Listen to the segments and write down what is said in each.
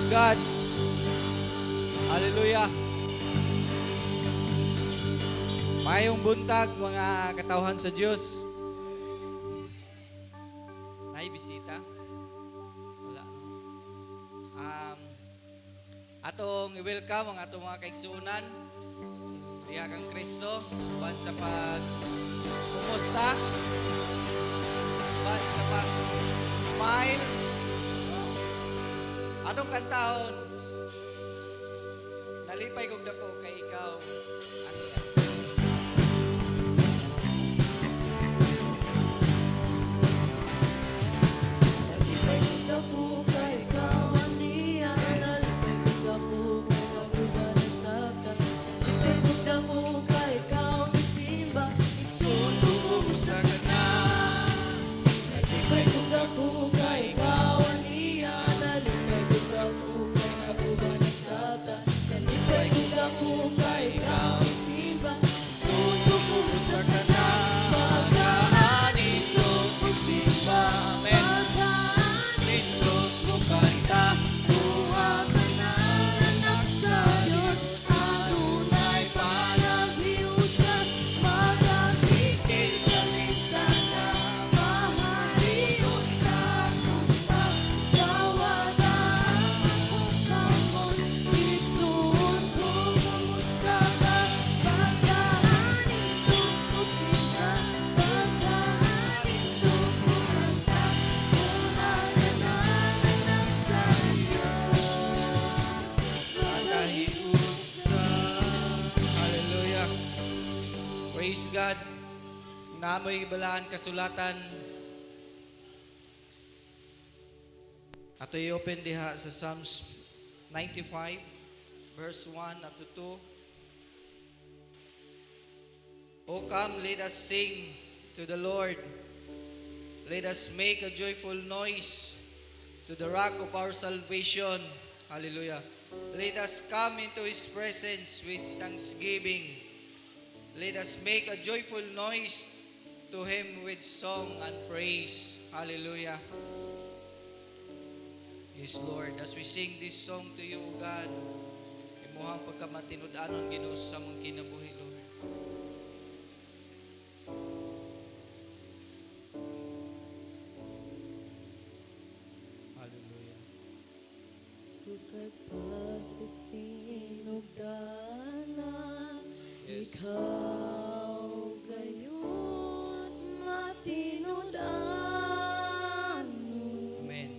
God. Hallelujah. Mayong buntag mga katawhan sa Diyos. Nay bisita? Wala. Atong i-welcome ang atong mga kaigsuunan. Diha kang Kristo, ban sa pag kumusta, ban sa pag smile. Atong kantahon, nalipay kog dako kay ikaw. Nalipay kog dako kay ikaw aniya. Nalipay kog dako kay naguba na sabta. Nalipay kog dako kay ikaw misimba. Igsoon ko kumusta ka na. Nalipay kog dako kay ikaw aniya. Nalipay kog dako kay naguba na sabta. Nalipay kog dako kay ikaw misimba. Igsoon ko kumusta ka na. Pagkaanin kong misimba. Pagkaanin kong kanta. Tuwa ka na anak sa Diyos. Adunay panaghiusap. Magagigil galit ka na. Mahaliyon ka kung pagkawalaan akong kamot. Igsoon ko kumusta ka. Pagkaanin kong musimba. Pagkaanin kong kumanta. Tunay na anak sa Diyos. Hallelujah. Praise God. Namoy ibalaan kasulatan. Ato i-open diha sa Psalms 95 verse 1 up to 2. O come, let us sing to the Lord. Let us make a joyful noise to the rock of our salvation. Hallelujah. Let us come into His presence with thanksgiving. Let us make a joyful noise to Him with song and praise. Hallelujah. Yes, Lord. As we sing this song to you, O God, imuhang pagkamatinud-anon Ginoo sa mong kinabuhi, Lord. Hallelujah. Sukat pa sa sinugdanan, Yes. ikaw gayon matinud-anon. Amen.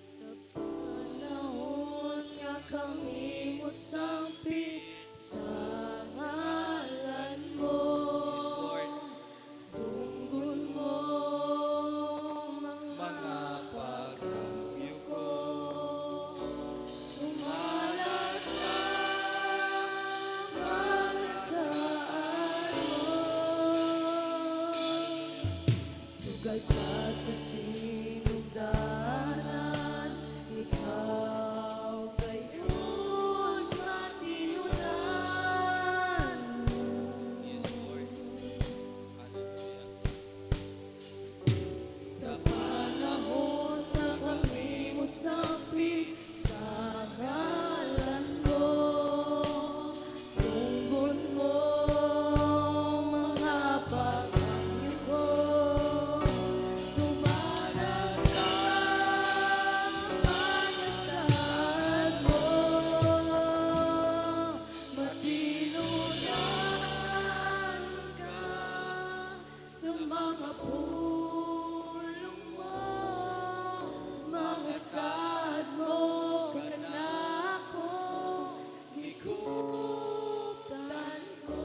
Sa panahon nga kami mo sampit sa ngalan mo. Yes, Lord. Tunggon mo Mga pagkamyo ko, sumala sa pagsaan mo. Sugal pa sa sinugdanan, ikaw gayon matinunan. yes, Lord. Hallelujah. Sa panahon na kami mo sampit sa ngalan mo, tunggon mo mga pagkamyo ko. Sumala sa panasad mo, matinunan ka sa mga pulong mo, mga sad mo, kanako, higuptan ko,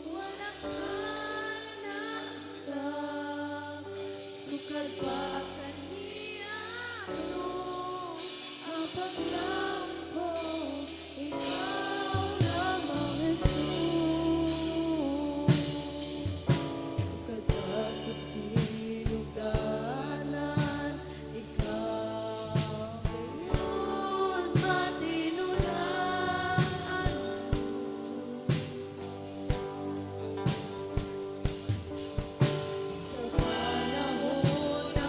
walang kanasa, sukal pa kaniya, ang paglampo, ikaw lamang Jesus. Sukat pa sa sinugdanan, ikaw gayon matinunan. Sa panahon na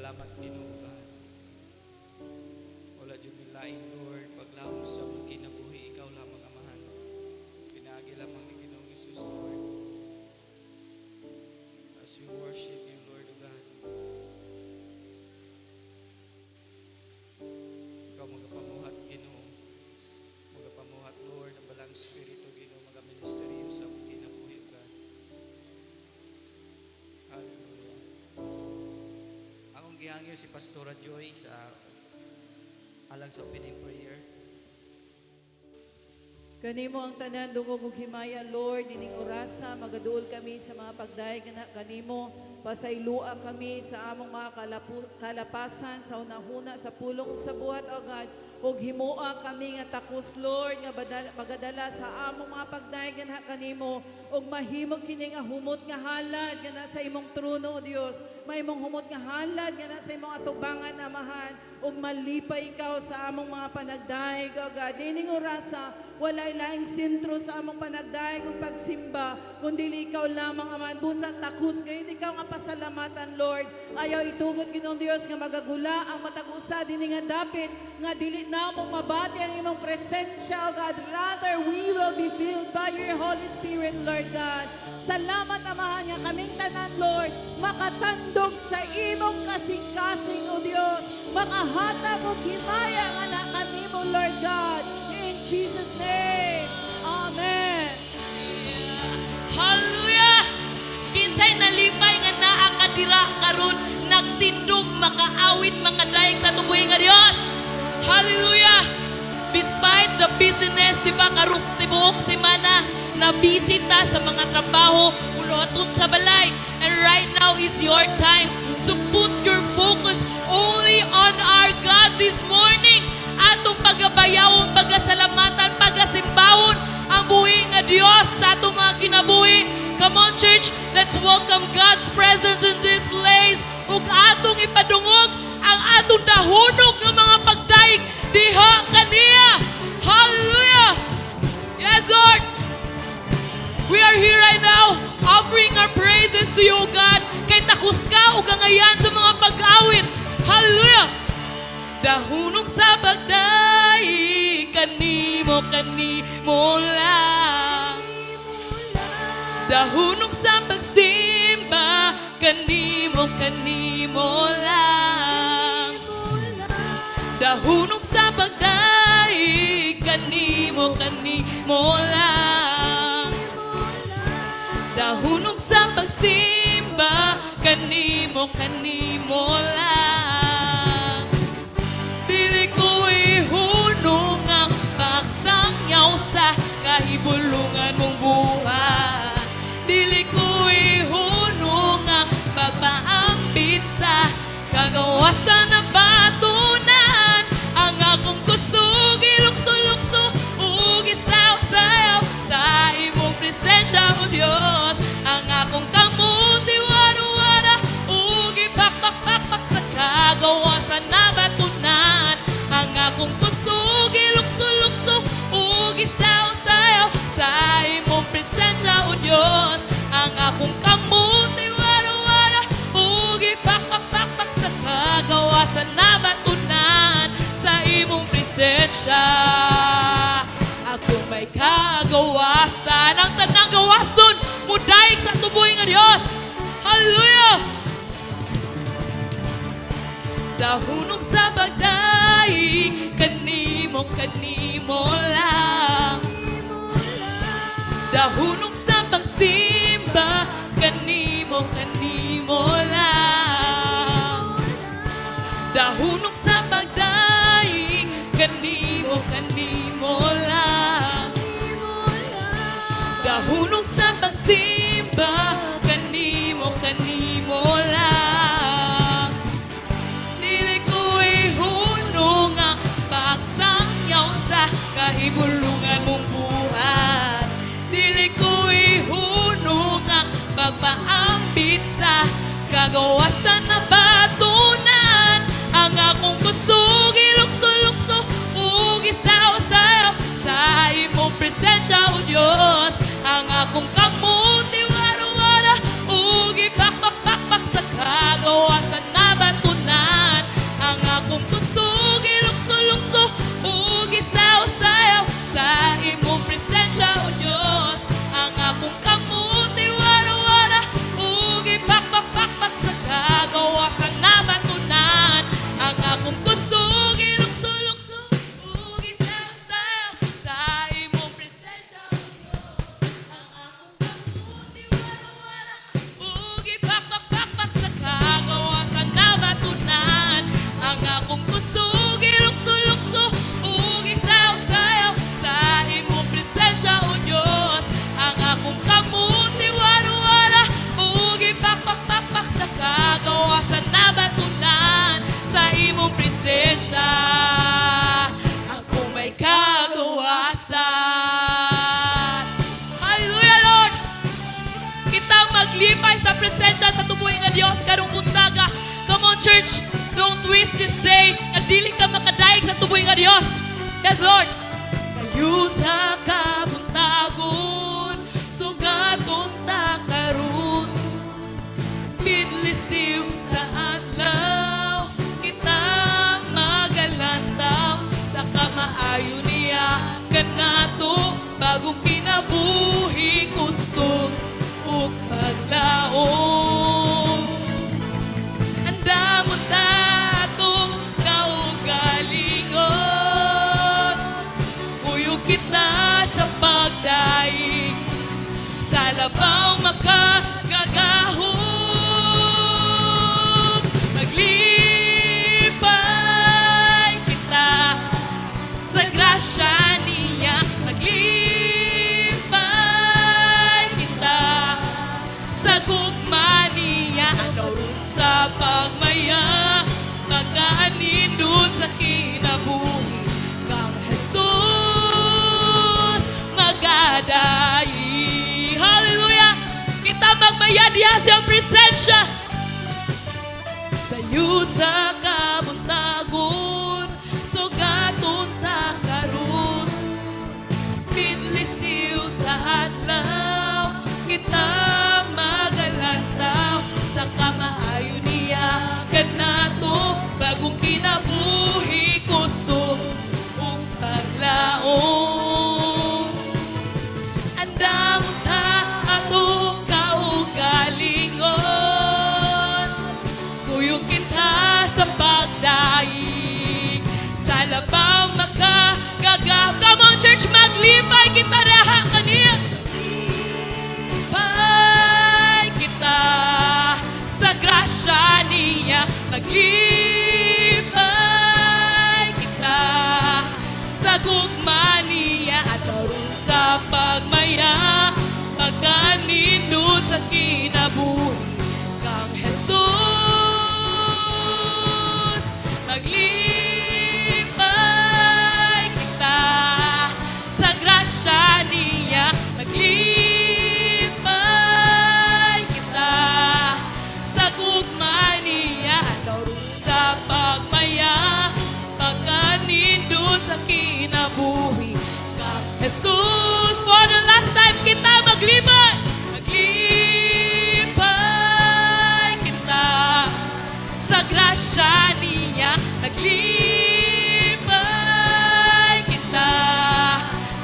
salamat Ginoo God. Wala dyan milaing Lord, paglawom sa mong kinabuhi, ikaw lamang amahan. Pinaagi lamang ni Ginoong Jesus Lord. As we worship you Lord O God. Ikaw magapamuhat Ginoo. Magapamuhat Lord, ang balang Espiritu Ginoo, magaministeryo sa mong kinabuhi O God. Hallelujah. Akong gihangyo si Pastora Joy sa alang sa opening prayer. Kanimo ang tanan dungog ug himaya Lord ining orasa magaduol kami sa mga pagdayeg na kanimo pasailua kami sa among mga kalapasan sa unahuna sa pulong ug sa buhat o God ug himoa kami nga takos Lord nga magadala sa among mga pagdayeg na kanimo ug mahimog kini nga humot nga halad nga nasa imong trono o Dios mahimong humot nga halad nga nasa imong atubangan amahan ug malipay ikaw sa among mga panagdayeg o God dining orasa walay laing sentro sa among panagdayeg ug pagsimba kundi ikaw lamang aman busa takos gayon ikaw nga pasalamatan Lord ayaw itugot Ginoong Dios nga magagula ang matag usa dinhi nga dapit nga dili namong mabati ang imong presensya O God rather we will be filled by your Holy Spirit Lord God salamat amahan nga kaming tanan Lord makatandog sa imong kasing-kasing O Dios makahatag og himaya nga na kanimo Lord God in Jesus name amen. Hallelujah! Kinsay nalipay nga naa kadira karon nagtindog makaawit makadayeg sa tubuhi nga Dios. Hallelujah! Despite the business di ba karon tibuok semana na bisita sa mga trabaho uloton sa balay and right now is your time to put your focus only on our God this morning. Atong pagabayawon, pagasalamatan, pagasimbawon ang buhi nga Dios sa atong mga kinabuhi. Come on church, let's welcome God's presence in this place. Ug atong ipadungog ang atong dahunog ng mga pagdaig diha kaniya. Hallelujah! Yes Lord! We are here right now offering our praises to you God. Kay takos ka ug gangayan sa mga pag-awit. Hallelujah! Dahunog sa pagdaig kanimo lang. Dahunog sa pagsimba kanimo lang. Dahunog sa pagdaig kanimo lang. Dahunog sa pagsimba kanimo lang. Dili ko ihunong ang pagsangyaw sa kahibulungan mong buhay. Dili ko ihunong ang pagpaambit sa kagawasan na batunan. Ang akong kusog ilukso-lukso ug isaw-sayaw sa imong presensya o Dios. Ang akong kamot iwara-wara ug ipakpak-pakpak sa kagawasan na batunan. Ang akong kusog ilukso-lukso ug isaw-sayaw sa imong presensya o Dios. Ang akong kamot iwara-wara ug ipakpak-pakpak sa kagawasan na batunan sa imong presensya. Ako may kagawasan ang tanang gawas nun mudayeg sa tubuhi nga Dios. Hallelujah! Dahunog sa pagdaig kanimo lang. Dahunog sa pagsimba kanimo lang. Dahunog sa pagdaig kanimo lang. Dahunog sa pagsimba kanimo lang. Dili ko ihunong ang pagsangyaw sa kahibulungan mong buhay. Dili ko ihunong ang pagpaambit sa kagawasan na batunan. Ang akong kusog ilukso-lukso ug isaw-sayaw sa imong presensya o Dios. Ang akong kamot iwara-wara ug ipakpak-pakpak sa kagawasan na batunan. presensya sa tubuhin nga Dios karong buntaga. Come on, church. Don't waste this day. Nga dili ka makadaig sa tubuhin nga Dios. Yes, Lord. Sayo sa kabuntagon, sugaton ta karon. Midlisiw sa adlaw, kita magalantaw. Sa kamaayo niya, kanato, bagong kinabuhi kusog ug paglaom. Andamon tatong kaugalingon, kuyog kita sa pagdaig, sa labaw makagagahon. Maglipay kita sa grasya niya, maglipay kita sa gugma niya. Ano rin sa pagmaya, magkaanindot sa kinabuhi kang Jesus magadayi. Hallelujah! Kita magmaya diya siyang presensya. Sayo sa kabuntagon, sugaton ta karon. Midlisiw sa adlaw, kita magalantaw. Sa kamaayo niya, kanato, bagong kinabuhi kusog ug paglaom. Andamon ta atong kaugalingon, kuyog kita sa pagdaig, sa labaw makagagaw. Come on, church, maglipay kita raha kaniya. Pay kita sa grasya niya, maglipay kita sa gugma niya. At larong sa pagmaya, pagkanindot sa kinabuhi kang Jesus maglipay kita sa grasya niya, maglipay kita sa gugma niya. Ano rin sa pagmaya, pagkanindot sa kinabuhi kang Jesus. For the last time, kita maglipay, maglipay kita sa grasya niya, maglipay kita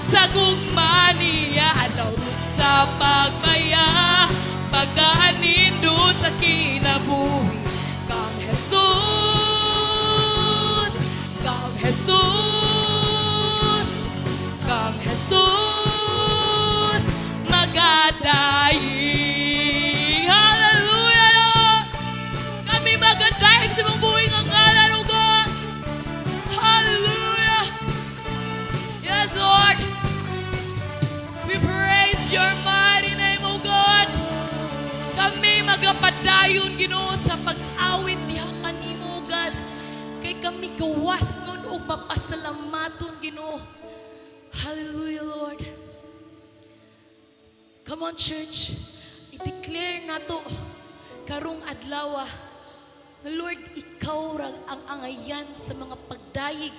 sa gugma niya. Alaw rin sa pagmaya, pagkaanindot sa kinabuhi kang Jesus, kang Jesus, kang Jesus magadayi. Hallelujah, Lord. Kami magadaig sa mga buhay ng ngalan, O God. Hallelujah. Yes, Lord. We praise your mighty name, O God. Kami magapadayon, Ginoo, sa pag-awit niya kanimo, O God. Kay kami gawas nun o mapasalamaton, Ginoo. Hallelujah, Lord. Come on, church. I-declare na to karong adlaw na Lord, ikaw ra ang angayan sa mga pagdayig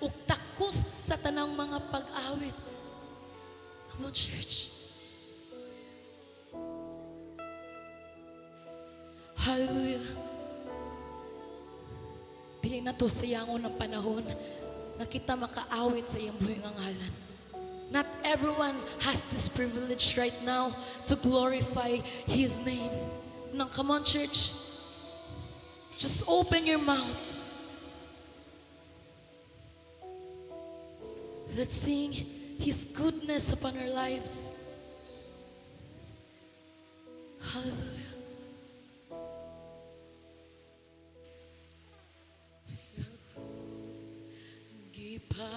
ug takos sa tanang mga pag-awit. Come on, church. Hallelujah. Dili na to sayangon ng panahon na kita makaawit sa iyang buhay ng ngalan. Not everyone has this privilege right now to glorify His name. Now, come on, church. Just open your mouth. Let's sing His goodness upon our lives. Hallelujah. Sa krus, gipairan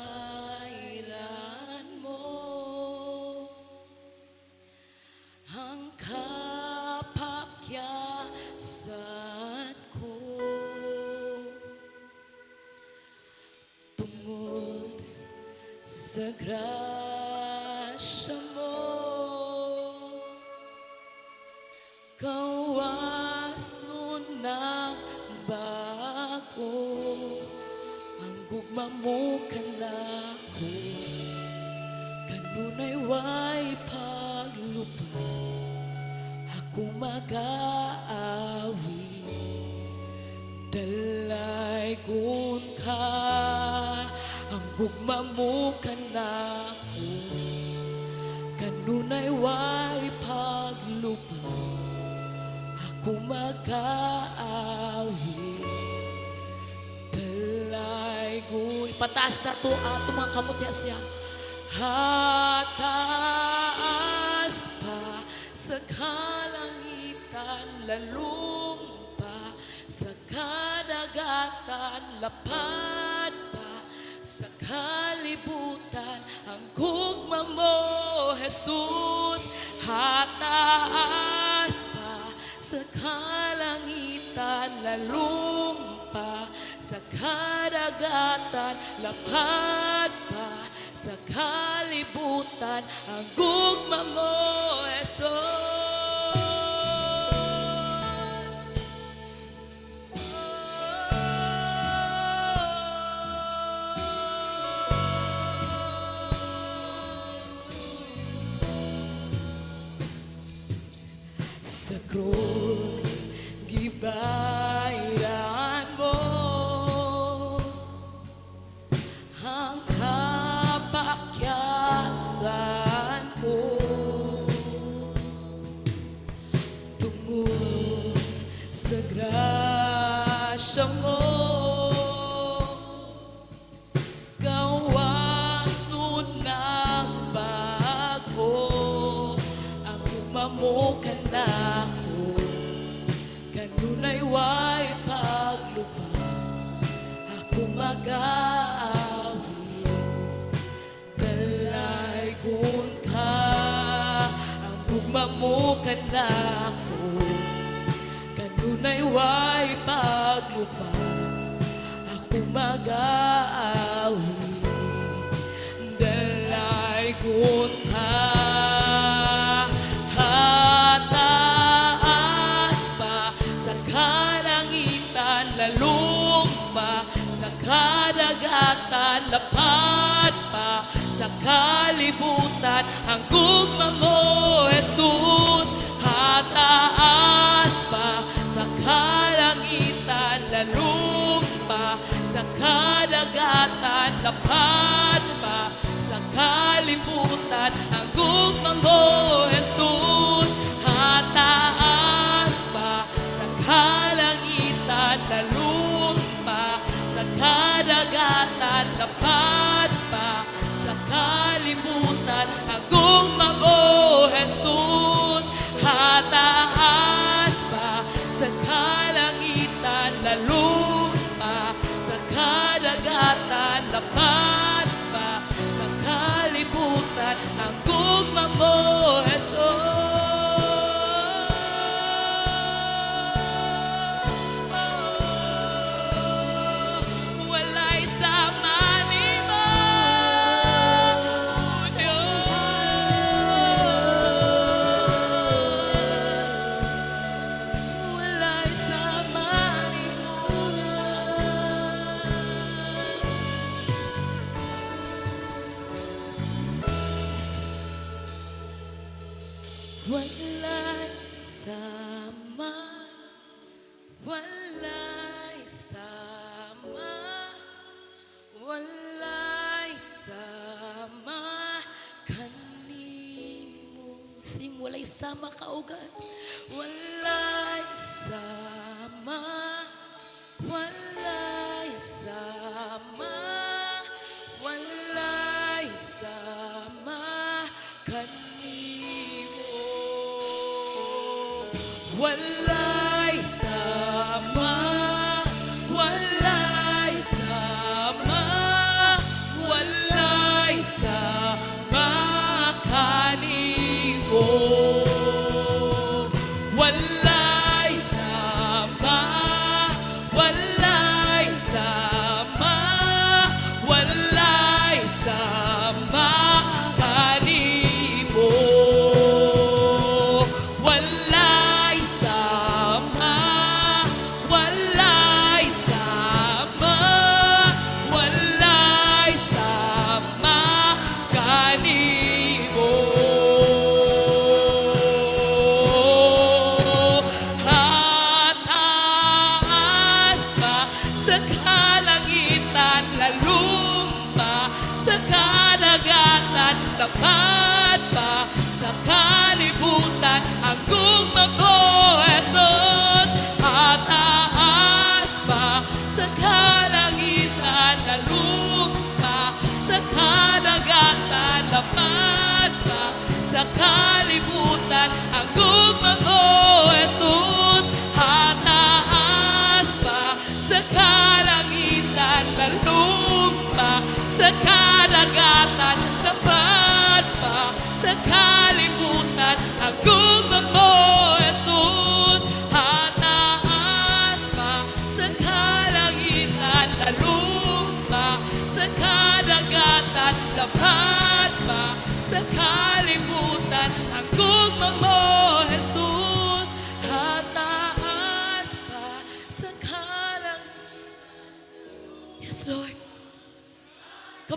mo ang kapakyasan ko. Tungod sa grasya mo, Gawas nun nagbago, ang gugma mo kanako, kanunay way paglupad, ako mag-aawi. Dalay kun ka, ang gugma mo kanako, kanunay way paglupad, ako mag-aawi. Dalay kun, ipataas na to ato mga kamutias niya. Hataas pa sa kalangitan, lalong pa sa kadagatan, lapad pa sa kalibutan, ang gugma mo, Jesus. Hataas pa sa kalangitan, lalong pa sa kadagatan, lapad pa sa kalibutan, ang gugma mo, Jesus. Sa krus, gibayran mo ang kapakyasan ko, tungod sa grasya mo. Gawas nun nagbago, ang gugma mo kanako, kanunay way paglupad, ako mag-aawi. Dalay kun ka, ang gugma mo kanako, kanunay way paglupad, ako mag-aawi. Dalay kun ka, hataas pa sa kalangitan, lalong pa sa kadagatan, lapad pa sa kalibutan, ang gugma mo, Jesus. Hataas pa sa kalangitan, lalong pa sa kadagatan, lapad pa sa kalibutan, ang gugma mo, Jesus. Hataas pa sa kalangitan, lalong pa sa kadagatan, lapad pa sa kalibutan, ang gugma mo, Jesus. Hataas pa sa kalangitan, lalong pa sa kadagatan, lapad pa sa kalibutan, ang gugma mo, Jesus. Walay sama ni mo, walay sama ni mo. Walay sama, walay sama, walay sama kanimo. Sing walay sama kaugan, walay sama, walay sama, walay sama kanimo. Walay sama, walay sama, walay sama kanimo. Walay sama, walay sama, walay sama kanimo. Walay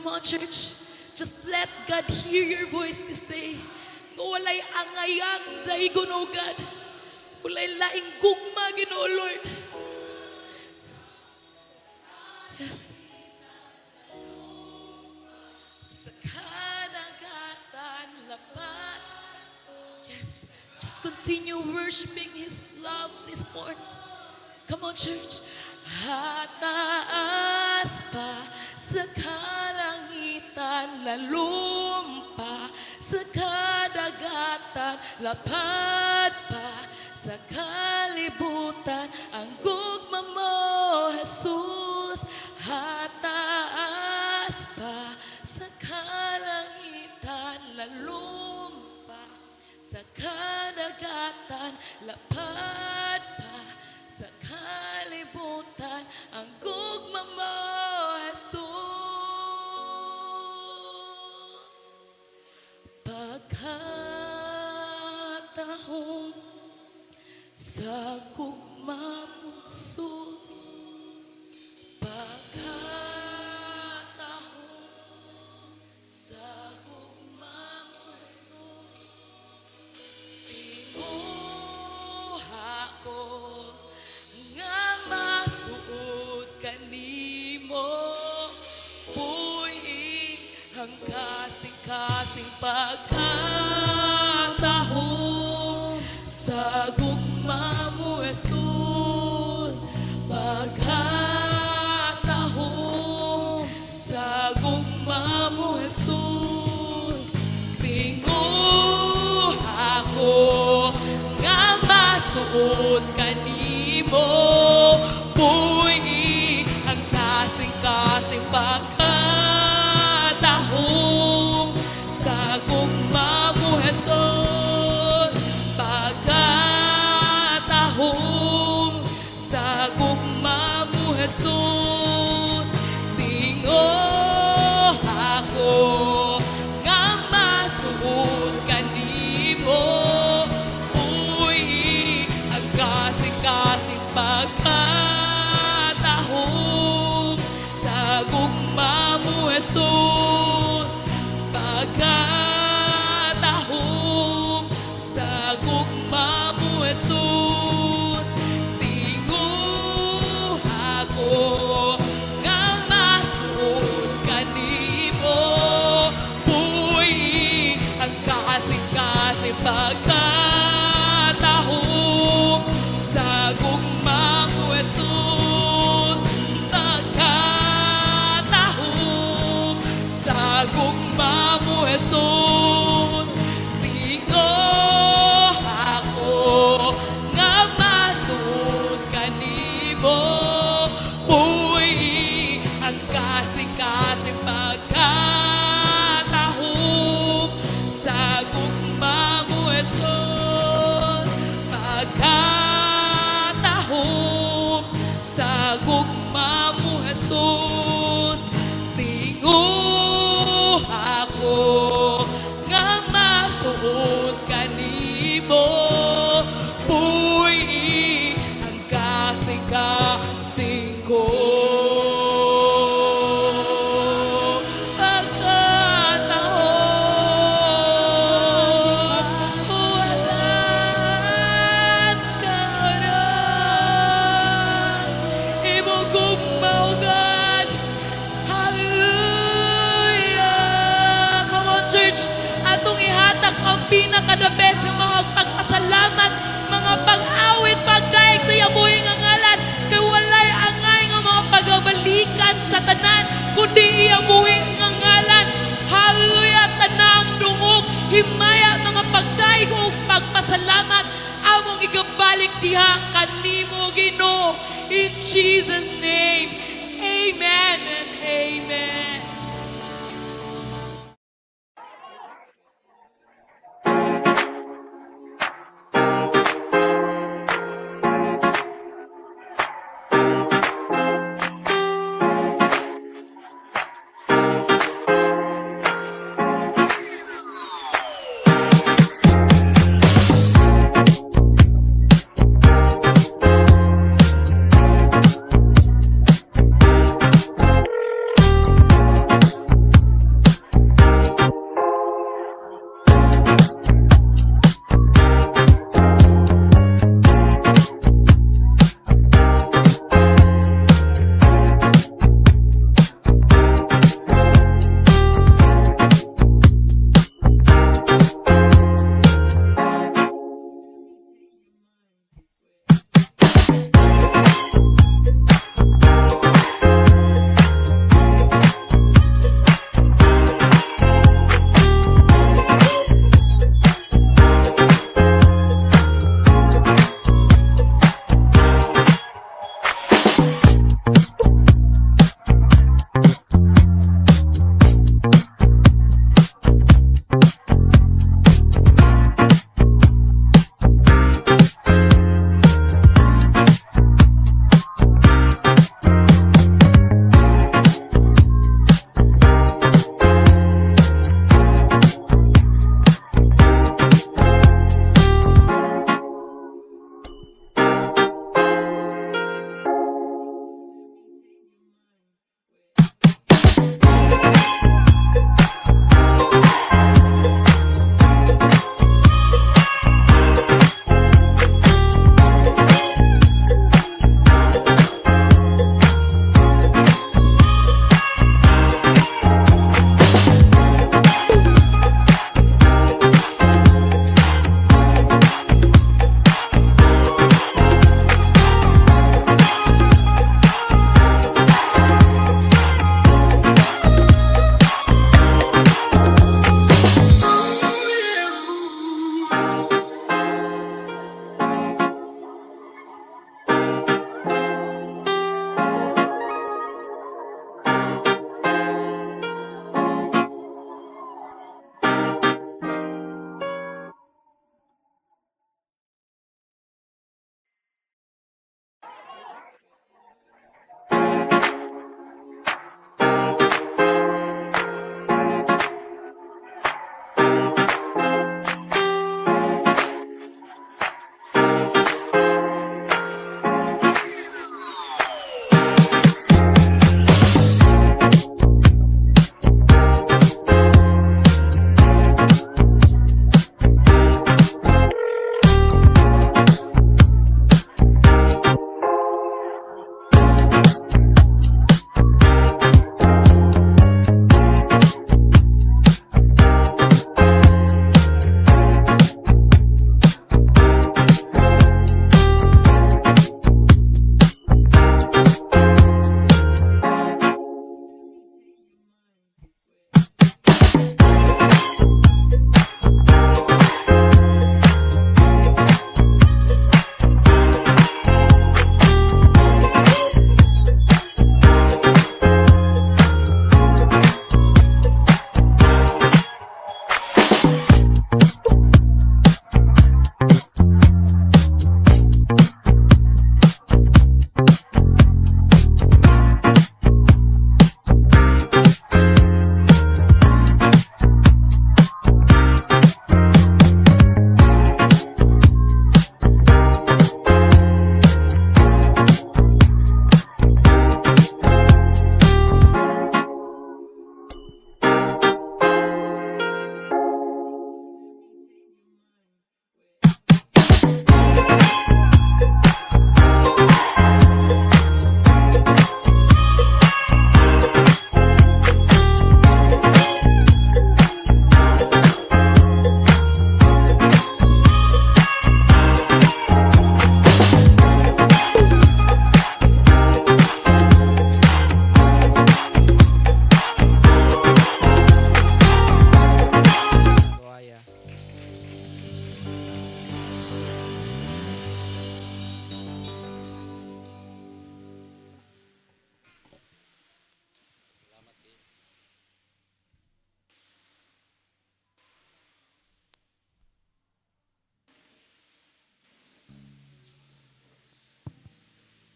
Come on, church. Just let God hear your voice this day. Nga walay angayang daigon, O God. Walay laing gugma, Ginoo Lord. Yes. Sa kanagatan lapat. Yes. Just continue worshiping His love this morning. Come on, church. Hataas pa sa kalangitan, lalumpa sa kadagatan, lapad pa sa kalibutan, ang gugma mo, Jesus. Hataas pa sa kalangitan, lalumpa sa kadagatan, lapad pa sa kalibutan, ang gugma mo, Jesus. Pagkatahong sa gugma mo, Jesus. Pagkatahong sa gugma mo, Jesus. Tinuha ko nga masuod kanimo, puy ang kasing-kasing pagkatahong sa gugma mo, Jesus. Pagkatahong sa gugma mo, Jesus. Tinguha ko nga masuod kanimo, puy ang kasing-kasing pagkatahong sa gugma mo, Jesus. Pagkatahong sa gugma mo, Jesus. Tinguha ko nga masuod kanimo, uy ang kasing-kasing pagkatahong sa gugma mo, Jesus. Pagkatahong sa gugma mo, Jesus. Tinguha ko nga masuod kanimo, uy ang kasing-kasing pagkatahong sa gugma mo, Jesus. Pagkatahong sa gugma mo, Jesus. Tinguha ko nga masuod kanimo, uy ang kasing-kasing pagkatahong sa gugma mo, Jesus. Pagkatahong sa gugma mo, Jesus. Tinguha ko nga masuod kanimo, uy ang kasing-kasing ko. Pagkatahong walang karas, imong gugma, O God. Hallelujah! Come on, church. Atong ihatag ang pinaka-the best ng mga pagpasalamat, mga pag-awit, pagdaig sa yabuhi nga ngalan. Kay walay angay nga mga pagabalikan sa tanan, kundi iyabuhi nga ngalan. Hallelujah! Tanang dungog, himaya mga pagdaig o pagpasalamat, among igabalik diha kanimo, Ginoo. In Jesus' name, amen and amen.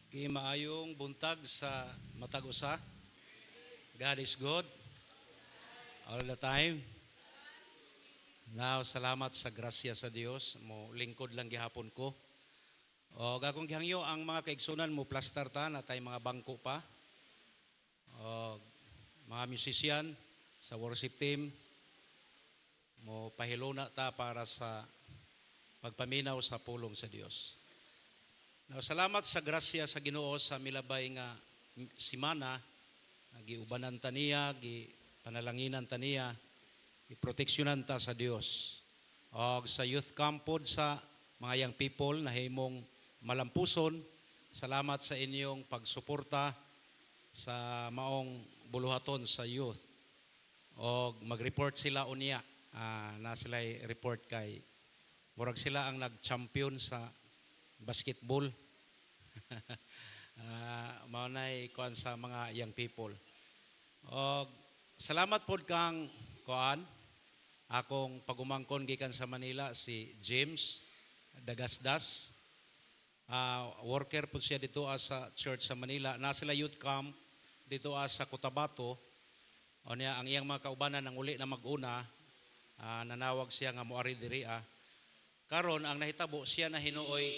Maayong buntag sa matag usa. God is good all the time. Now, salamat sa grasya sa Dios. Mo lingkod lang gihapon ko. O gagong gihangyo ang mga kaigsunan mo plaster ta na tay mga bangko pa. O mga musician sa worship team mo pahiluna ta para sa pagpaminaw sa pulong sa Dios. Now, salamat sa grasya sa Ginoo sa milabay nga simana, giubanan ta niya, panalangsnan ta niya, giproteksyonan ta sa Dios. O sa youth camp pod sa mga young people na himong malampuson, salamat sa inyong pagsuporta sa maong buluhaton sa youth. O mag-report sila unya, na sila report kay murag sila ang nag-champion sa basketball. Maunay kuan sa mga young people. O salamat pod kang kuan akong pagumangkon gikan sa Manila si James Dagasdas. Worker po siya dito sa church sa Manila. Na sila youth camp dito sa Cotabato. O niya ang iyang mga kaubanan nang uli na mag-una, nanawag siya nga moari diri. Karon ang nahitabo siya na hinuoy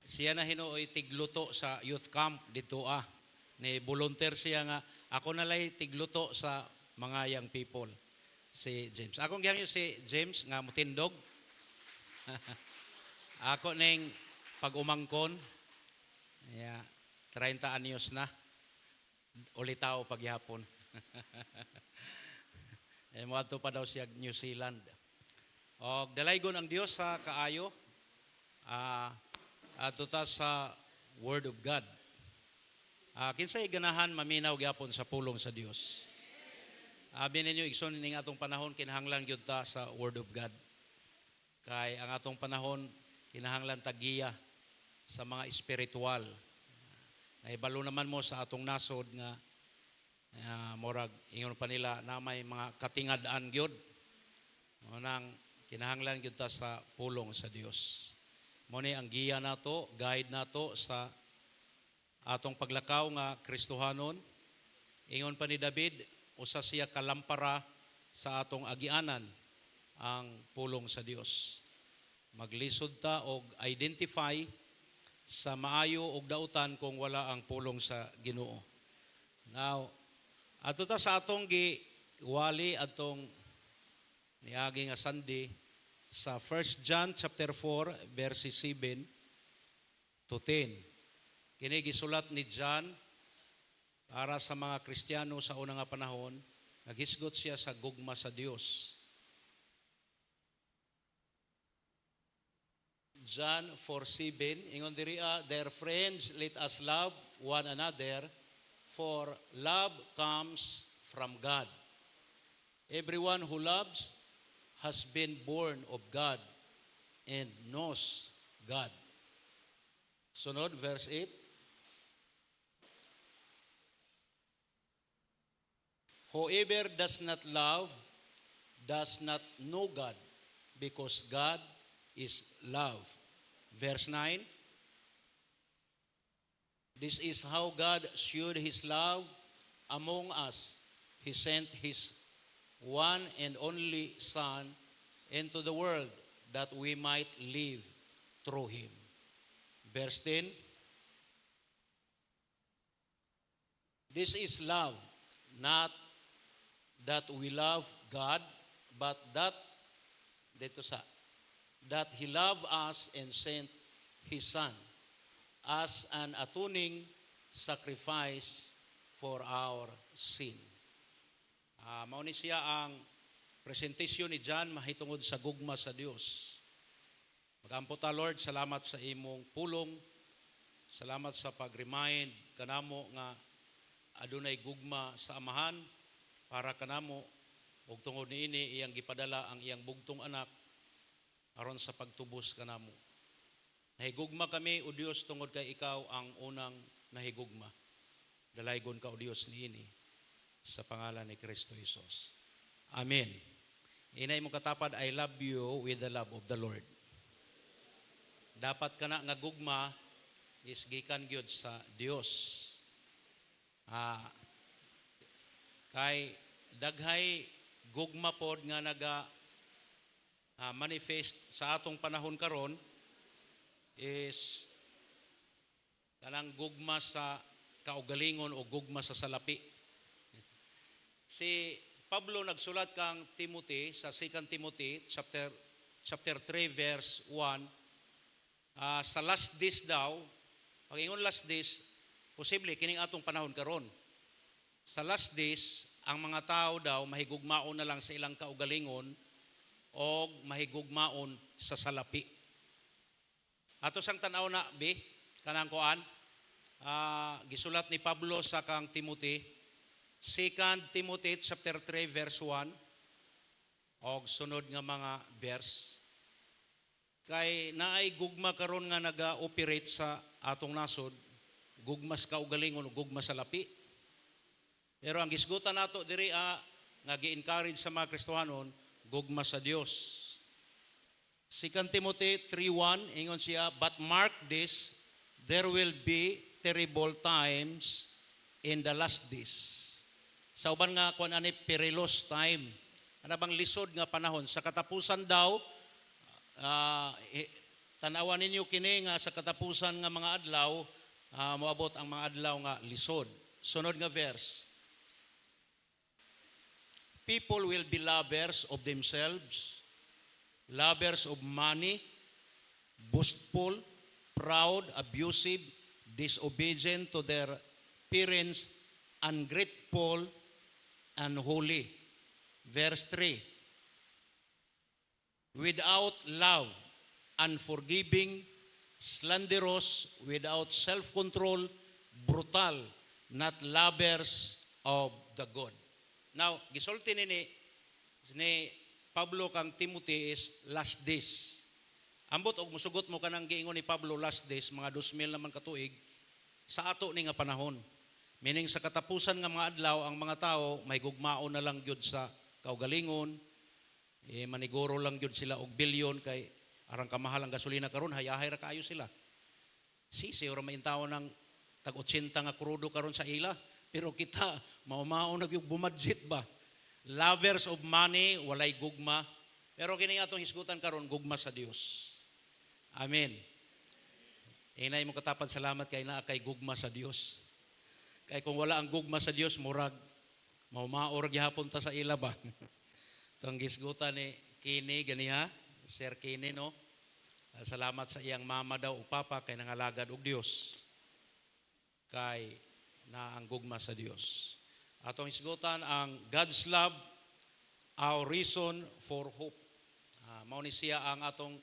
siya na hinuoy tigluto sa youth camp dito ni volunteer siya nga ako nalay tigluto sa mga young people si James. Akong gihangyo si James nga mutindog. Ako ning pag-umangkon. 30 anyos na. Ulitaw pagyapon. Moadto pa daw siya New Zealand. Og dalaygon ang Dios sa kaayo. Ato ta sa Word of God. Kinsay ganahan maminaw gyapon sa pulong sa Dios. Abi ninyo igsoon ning atong panahon kinahanglan gyud ta sa Word of God. Kay ang atong panahon kinahanglan ta giya sa mga espiritual. Naibalo naman mo sa atong nasod nga morag ingon pa nila na may mga katingad-an gyud. Nang kinahanglan gyud ta sa pulong sa Dios. Mo ni ang giya nato, guide nato sa atong paglakaw nga Kristohanon. Ingon pa ni David, usa siya kalampara sa atong agianan ang pulong sa Dios. Maglisod ta og identify sa maayo og dautan kung wala ang pulong sa Ginoo. Now, ato ta sa atong giwali atong niagi nga Sunday sa 1 John chapter 4 verse 7 to 10. Kini gisulat ni John para sa mga Kristiyano sa unang nga panahon, naghisgot siya sa gugma sa Dios. John 4:7 ingon diri, "Dear friends, let us love one another, for love comes from God. Everyone who loves has been born of God and knows God." Sunod, verse 8. "Whoever does not love does not know God, because God is love." Verse 9. "This is how God showed His love among us. He sent His one and only Son into the world that we might live through Him." Verse 10. "This is love, not that we love God, but that He loved us and sent His Son as an atoning sacrifice for our sin." Mao ni siya ang presentasyon ni John mahitungod sa gugma sa Dios. Magampo ta, Lord, salamat sa imong pulong. Salamat sa pag-remind kanamo nga adunay gugma sa amahan para kanamo ug tungod niini iyang gipadala ang iyang bugtong anak aron sa pagtubos kanamo. Nahigugma kami, O Dios, tungod kay ikaw ang unang nahigugma. Dalaygon ka, O Dios, niini sa pangalan ni Kristo Jesus. Amen. Inay mo katapad, I love you with the love of the Lord. dapat kana nga gugma is gikan gyud sa Dios. Kay daghay gugma pod nga naga manifest sa atong panahon karon is kanang gugma sa kaugalingon o gugma sa salapi. Si Pablo nagsulat kang Timothy sa 2 Timothy chapter 3 verse 1, sa last days daw, pag ingon last days, posible kining atong panahon karon. Sa last days, ang mga tao daw mahigugmaon na lang sa ilang kaugalingon o mahigugmaon sa salapi. Ato sang tanaw na kanang kuan, gisulat ni Pablo sa kang Timothy, 2 Timothy chapter 3 verse 1 og sunod nga mga verse. Kay naay gugma karon nga naga-operate sa atong nasod, gugma sa kaugalingon o gugma sa lapi. Pero ang gisgutan nato diri nga gi-encourage sa mga Kristohanon, gugma sa Dios. 2 Timothy 3:1 ingon siya, but mark this, there will be terrible times in the last days. Sa uban nga kuan ani perilous time. Ano bang lisod nga panahon sa katapusan daw, tanawan ninyo kini nga sa katapusan nga mga adlaw, moabot ang mga adlaw nga lisod. Sunod nga verse. People will be lovers of themselves, lovers of money, boastful, proud, abusive, disobedient to their parents, ungrateful, unholy. Verse 3. Without love, unforgiving, slanderous, without self-control, brutal, not lovers of the good. Now, gisulti ni Pablo kang Timothy is last days. Ambot og musugot mo kanang giingon ni Pablo last days, mga 2,000 naman katuig, sa ato ni nga panahon. Meaning sa katapusan nga mga adlaw, ang mga tao may gugmaon na lang gyud sa kaugalingon, maniguro lang gyud sila og bilyon kay arang kamahal ang gasolina karon, hayahay ra kaayo sila. Sisi ora maintaw ng tag 80 nga krudo karon sa ila, pero kita mao na gyud bumadget ba. Lovers of money, walay gugma. Pero kini atong hisgutan karon, gugma sa Dios. Amen. Inay mo katapad salamat kay naa kay gugma sa Dios. Kay kung wala ang gugma sa Dios, murag maumaor gyapon ta sa ila ba. Tong gisgutan ni kini ganiha, Sir Kini no. Salamat sa iyang mama daw o papa kay nangalagad og Dios. Kay na ang gugma sa Dios. Atong hisgutan ang God's love, our reason for hope. Mao ni siya ang atong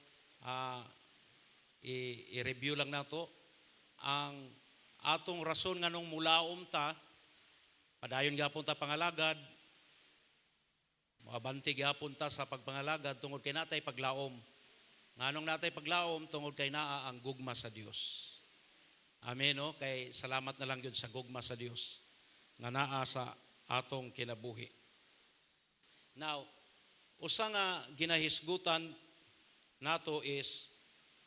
i-review lang nato. Ang atong rason nganong mulaom ta, padayon gyapon ta pangalagad, mabanti gyapon ta sa pagpangalagad tungod kay natay paglaom. Nganong natay paglaom tungod kay naa ang gugma sa Dios. Amen no? Kay salamat na lang yun sa gugma sa Dios nga naa sa atong kinabuhi. Now, usa nga ginahisgutan nato is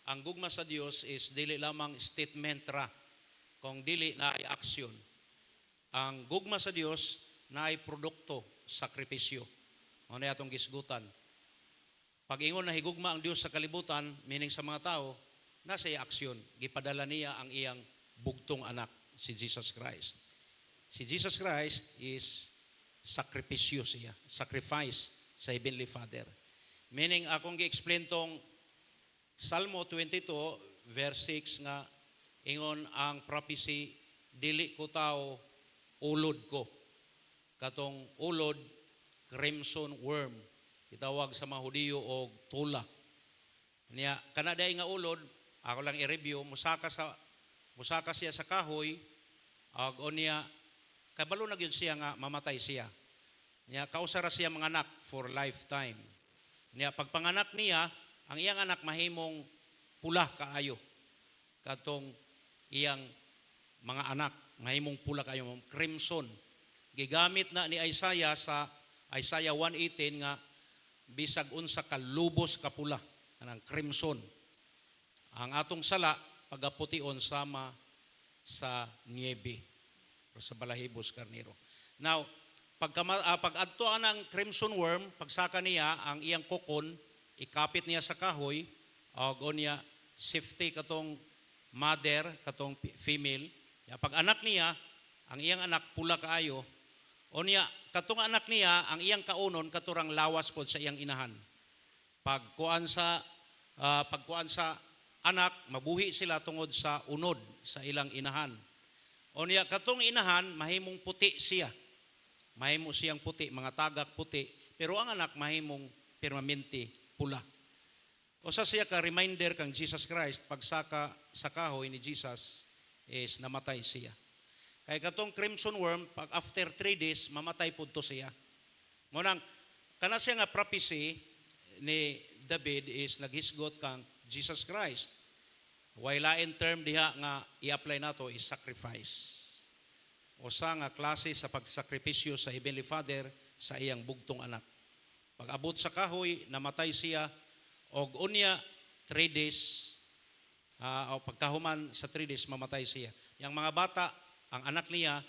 ang gugma sa Dios is dili lamang statement ra, kung dili na ay aksyon. Ang gugma sa Dios na ay produkto, sakripisyo. Ano na atong gisgutan. Pag ingon na higugma ang Dios sa kalibutan, meaning sa mga tao, nasa iya aksyon. Gipadala niya ang iyang bugtong anak, si Jesus Christ. Si Jesus Christ is sakripisyo siya, sacrifice sa Heavenly Father. Meaning, akong gi-explain tong Salmo 22, verse 6 nga, ingon ang prophecy, dili ko tao, ulod ko. Katong ulod, crimson worm. Itawag sa mga Hudiyo og tula. Niya, kanaday nga ulod, ako lang i-review, musaka siya sa kahoy, ag o niya, kabalo na yun siya nga mamatay siya. Niya, kausara siya mga anak for lifetime. Niya, pagpanganak niya, ang iyang anak mahimong pula kaayo. Katong iyang mga anak, mahimong pula kaayo, crimson. Gigamit na ni Isaiah sa Isaiah 1:18 nga, bisag unsa ka lubos ka pula, kanang crimson. ang atong sala pagapution sama sa niebe o sa balahibos karnero. Now, pag adtoan ng crimson worm, pagsaka niya ang iyang kokon, ikapit niya sa kahoy, o niya safety katong mother, katong female. Pag anak niya, ang iyang anak pula kaayo, o niya katong anak niya, ang iyang kaunon katurang lawas pod sa iyang inahan. Pagkuan sa anak, mabuhi sila tungod sa unod sa ilang inahan. O niya katong inahan, mahimong puti siya. Mahimo siyang puti, mga tagak puti, pero ang anak mahimong permanente pula. O sa siya ka reminder kang Jesus Christ, pagsaka sa kahoy ni Jesus is namatay siya. Kaya katong crimson worm, pag after 3 days, mamatay po to siya. Ngunang, kana siya nga prophecy ni David is naghisgot kang Jesus Christ. Wailain term diha nga i-apply nato is sacrifice. O sa nga klase sa pagsakripisyo sa Heavenly Father sa iyang bugtong anak. Pag abot sa kahoy, namatay siya, og unya 3 days, o pagkahuman sa 3 days, mamatay siya. Yang mga bata, ang anak niya,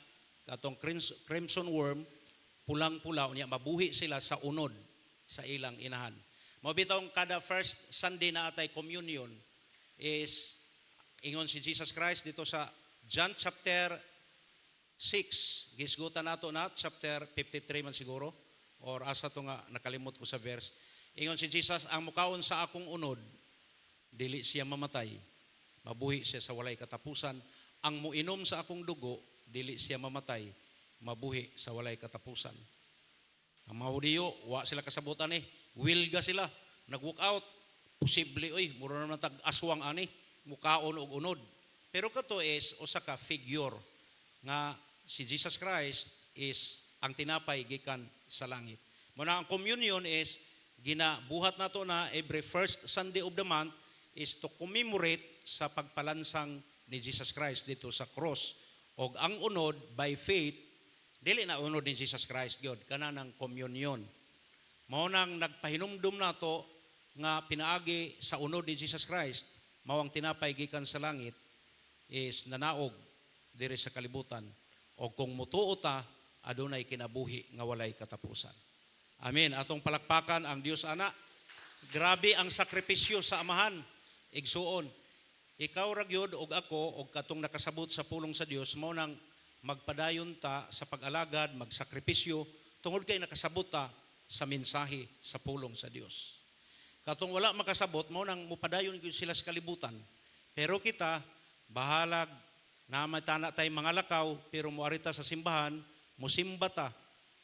katong crimson worm, pulang-pula, unya mabuhi sila sa unod sa ilang inahan. Mabitong kada first Sunday na atay communion is ingon si Jesus Christ dito sa John chapter 6, gisgutan nato na, chapter 53 man siguro, or asa to nga nakalimot ko sa verse. Ingon si Jesus, ang mukaon sa akong unod, dili siya mamatay, mabuhi siya sa walay katapusan. Ang muinom sa akong dugo, dili siya mamatay, mabuhi sa walay katapusan. Ang mga Hudiyo, wa sila kasabutan wilga sila, nag-walk out, posible mura naman tag-aswang mukaon og unod. Pero kato is, usa ka figure, nga si Jesus Christ is ang tinapay gikan sa langit. Muna ang communion is, ginabuhat nato na every first Sunday of the month is to commemorate sa pagpalansang ni Jesus Christ dito sa cross. O ang unod, by faith, dili na unod ni Jesus Christ, God, kana ng communion. Mao nang nagpahinumdum nato nga pinaagi sa unod ni Jesus Christ, mao ang tinapay gikan sa langit, is nanaog diri sa kalibutan. O kung mutuo ta, adunay kinabuhi nga walay katapusan. Amen. Atong palakpakan ang Dios ana. Grabe ang sakripisyo sa amahan. Igsuon. Ikaw ra gyud og ako og katong nakasabot sa pulong sa Dios mao nang magpadayon ta sa pag-alagad, magsakripisyo tungod kay nakasabot ta sa mensahe sa pulong sa Dios. Katong wala makasabot mao nang mupadayon gyud sila sa kalibutan. Pero kita bahalag na matana tay mga lakaw pero moari ta sa simbahan, mosimba ta,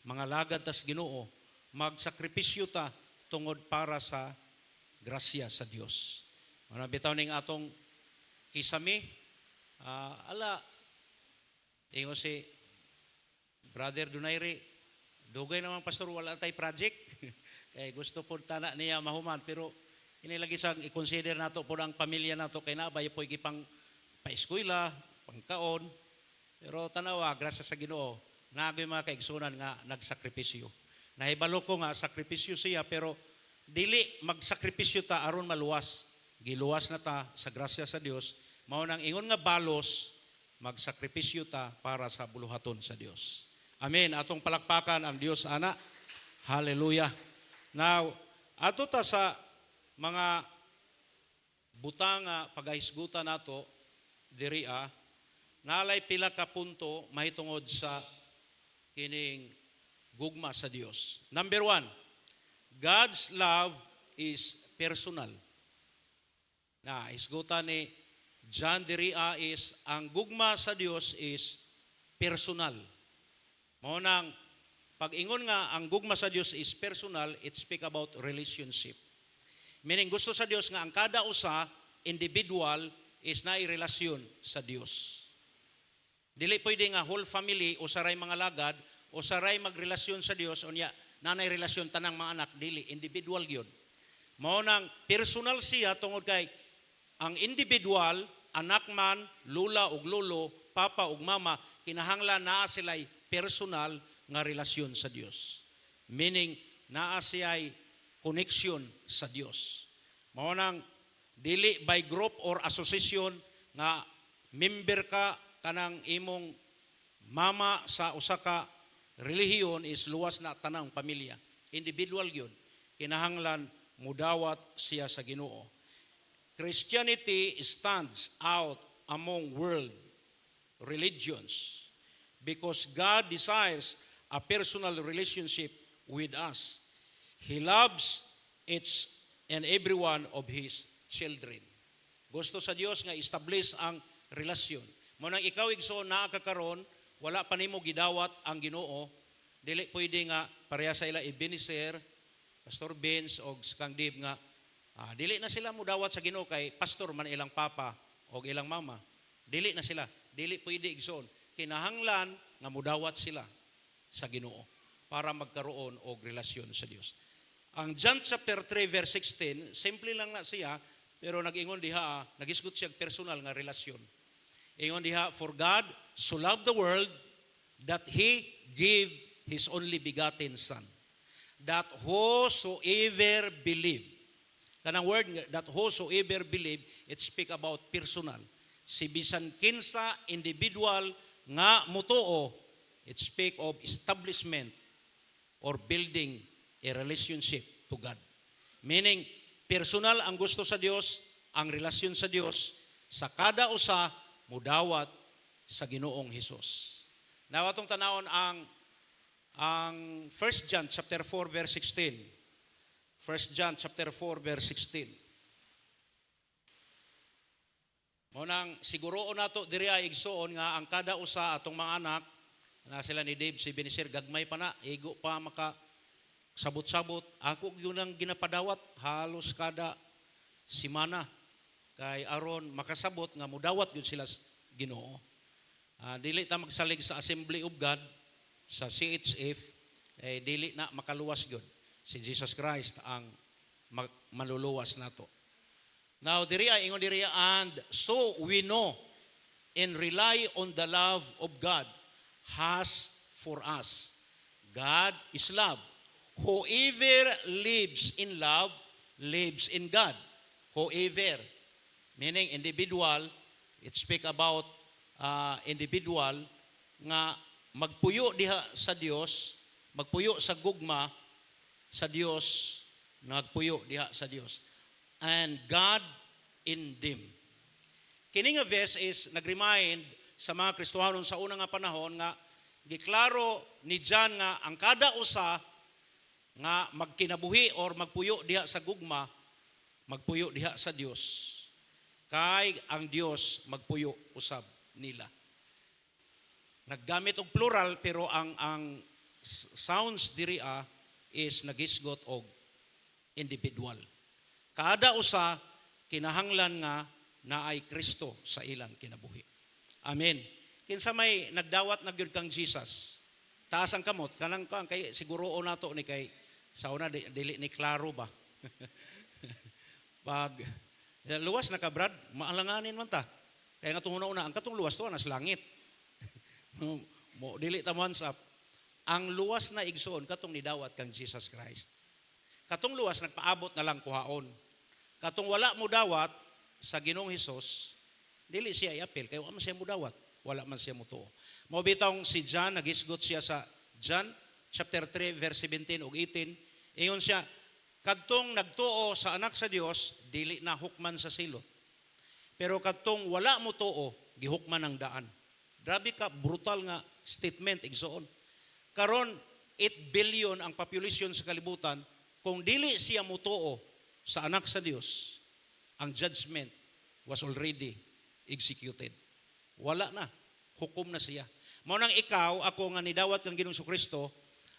mga lagad tas Ginoo, magsakripisyo ta tungod para sa grasya sa Dios. Ano bitaw ning atong kisame, ingon si Brother Donaire, dugay naman pastor, wala tay project. Kaya gusto po tana niya mahuman, pero inilagi sa i-consider nato po ang pamilya nato kay nabay po gipang pa-eskwela, pangkaon. Pero tanawa, grasya sa Ginoo, nagoy mga kaigsunan nga nagsakripisyo. Nahibalo ko nga sakripisyo siya, pero dili magsakripisyo ta aron maluwas. Giluwas na ta sa grasya sa Dios, mao nang ingon nga balos, magsakripisyo ta para sa buluhaton sa Dios. Amen. Atong palakpakan ang Dios ana. Hallelujah. Now, ato ta sa mga butang nga pagahisgutan nato diri nalay pila ka punto mahitungod sa kining gugma sa Dios. Number 1, God's love is personal. Na isgutan ni John Diria is ang gugma sa Dios is personal. Mao nang pag-ingon nga ang gugma sa Dios is personal, it speak about relationship. Meaning gusto sa Dios nga ang kada usa individual is naay relasyon sa Dios. Dili pwede nga whole family o saray mga lagad o saray magrelasyon sa Dios unya nanay relasyon tanang mga anak, dili individual gyud. Mao nang personal siya tungod kay ang individual, anak man, lula ug lolo, papa ug mama, kinahanglan naa sila'y personal nga relasyon sa Dios. Meaning naa siya'y connection sa Dios. Mao nang dili by group or association nga member ka kanang imong mama sa usa ka relihiyon is luwas na tanang pamilya. Individual yun. Kinahanglan mudawat siya sa Ginoo. Christianity stands out among world religions because God desires a personal relationship with us. He loves each and every one of His children. Gusto sa Dios nga establish ang relasyon. Munang ikaw igsoon naa ka karon, wala pa nimo gidawat ang Ginoo, dili pwede nga pareha sa ila Ebenezer, Pastor Benz o Kang Dib nga dili na sila mudawat sa Ginoo kay pastor man ilang papa o ilang mama. Dili na sila, dili pwede igsoon. Kinahanglan nga mudawat sila sa Ginoo para magkaroon og relasyon sa Dios. Ang John chapter 3 verse 16, simple lang na siya, pero nag-ingon diha, nagisgot siya personal nga relasyon. Ingon diha, for God so loved the world that He gave His only begotten Son, that whosoever believe. Kanang word that whosoever believe, it speak about personal. Si bisan kinsa individual nga mutuo, it speak of establishment or building a relationship to God. Meaning, personal ang gusto sa Dios, ang relasyon sa Dios, sa kada usa mudawat sa Ginoong Hesus. Now atong tanawon ang 1 John chapter 4 verse 16. 1 John chapter 4 verse 16. Munang siguroon nato diri ay igsoon nga ang kada usa atong mga anak na sila ni Dave si Benisir gagmay pa na igo pa maka sabot-sabot ako yun ang ginapadawat halos kada simana kay aron makasabot nga mudawat gyud sila Ginoo. Dili ta magsalig sa Assembly of God sa CHF dili na makaluwas gyud si Jesus Christ ang maluluwas nato. Now, ingon diri, and so we know and rely on the love of God has for us. God is love. Whoever lives in love, lives in God. Whoever, meaning individual, it speak about individual nga magpuyo diha sa Dios, magpuyo sa gugma sa Dios, nagpuyo diha sa Dios. And God in them. Kini nga verse is nag-remind sa mga Kristohanon sa unang nga panahon nga giklaro ni John nga ang kada usa nga magkinabuhi or magpuyo diha sa gugma, magpuyo diha sa Dios. Kay ang Dios magpuyo usab nila. Naggamit og plural pero ang sounds diri is nagisgot og individual. Kada usa kinahanglan nga naay Kristo sa ilang kinabuhi. Amen. Kinsa may nagdawat na gyud kang Jesus. Taas ang kamot kanang kay siguroon nato ni kay sa una dili ni klaro ba. Pag luwas na ka brad, maalanganin man ta. Kaya nga tunguna una ang katong luwas to nas langit. Mo dili ta once up. Ang luwas na igsoon katong nidawat kang Jesus Christ. Katong luwas nagpaabot na lang kuhaon. Katong wala mo dawat sa Ginoong Hesus, dili siya iapil kay wala man siya mo dawat, wala man siya mo tuo. Mao bitong si John nagisgot siya sa John chapter 3 verse 17 ug 18, ingon siya, kadtong nagtuo sa anak sa Dios, dili na hukman sa silot. Pero kadtong wala mo tuo, gihukman ang daan. Grabe ka brutal nga statement igsoon. Karon 8 billion ang population sa kalibutan, kung dili siya mutuo sa anak sa Dios, ang judgment was already executed. Wala na, hukom na siya. Mao nang ikaw, ako nga nidawat kang Ginoong Kristo,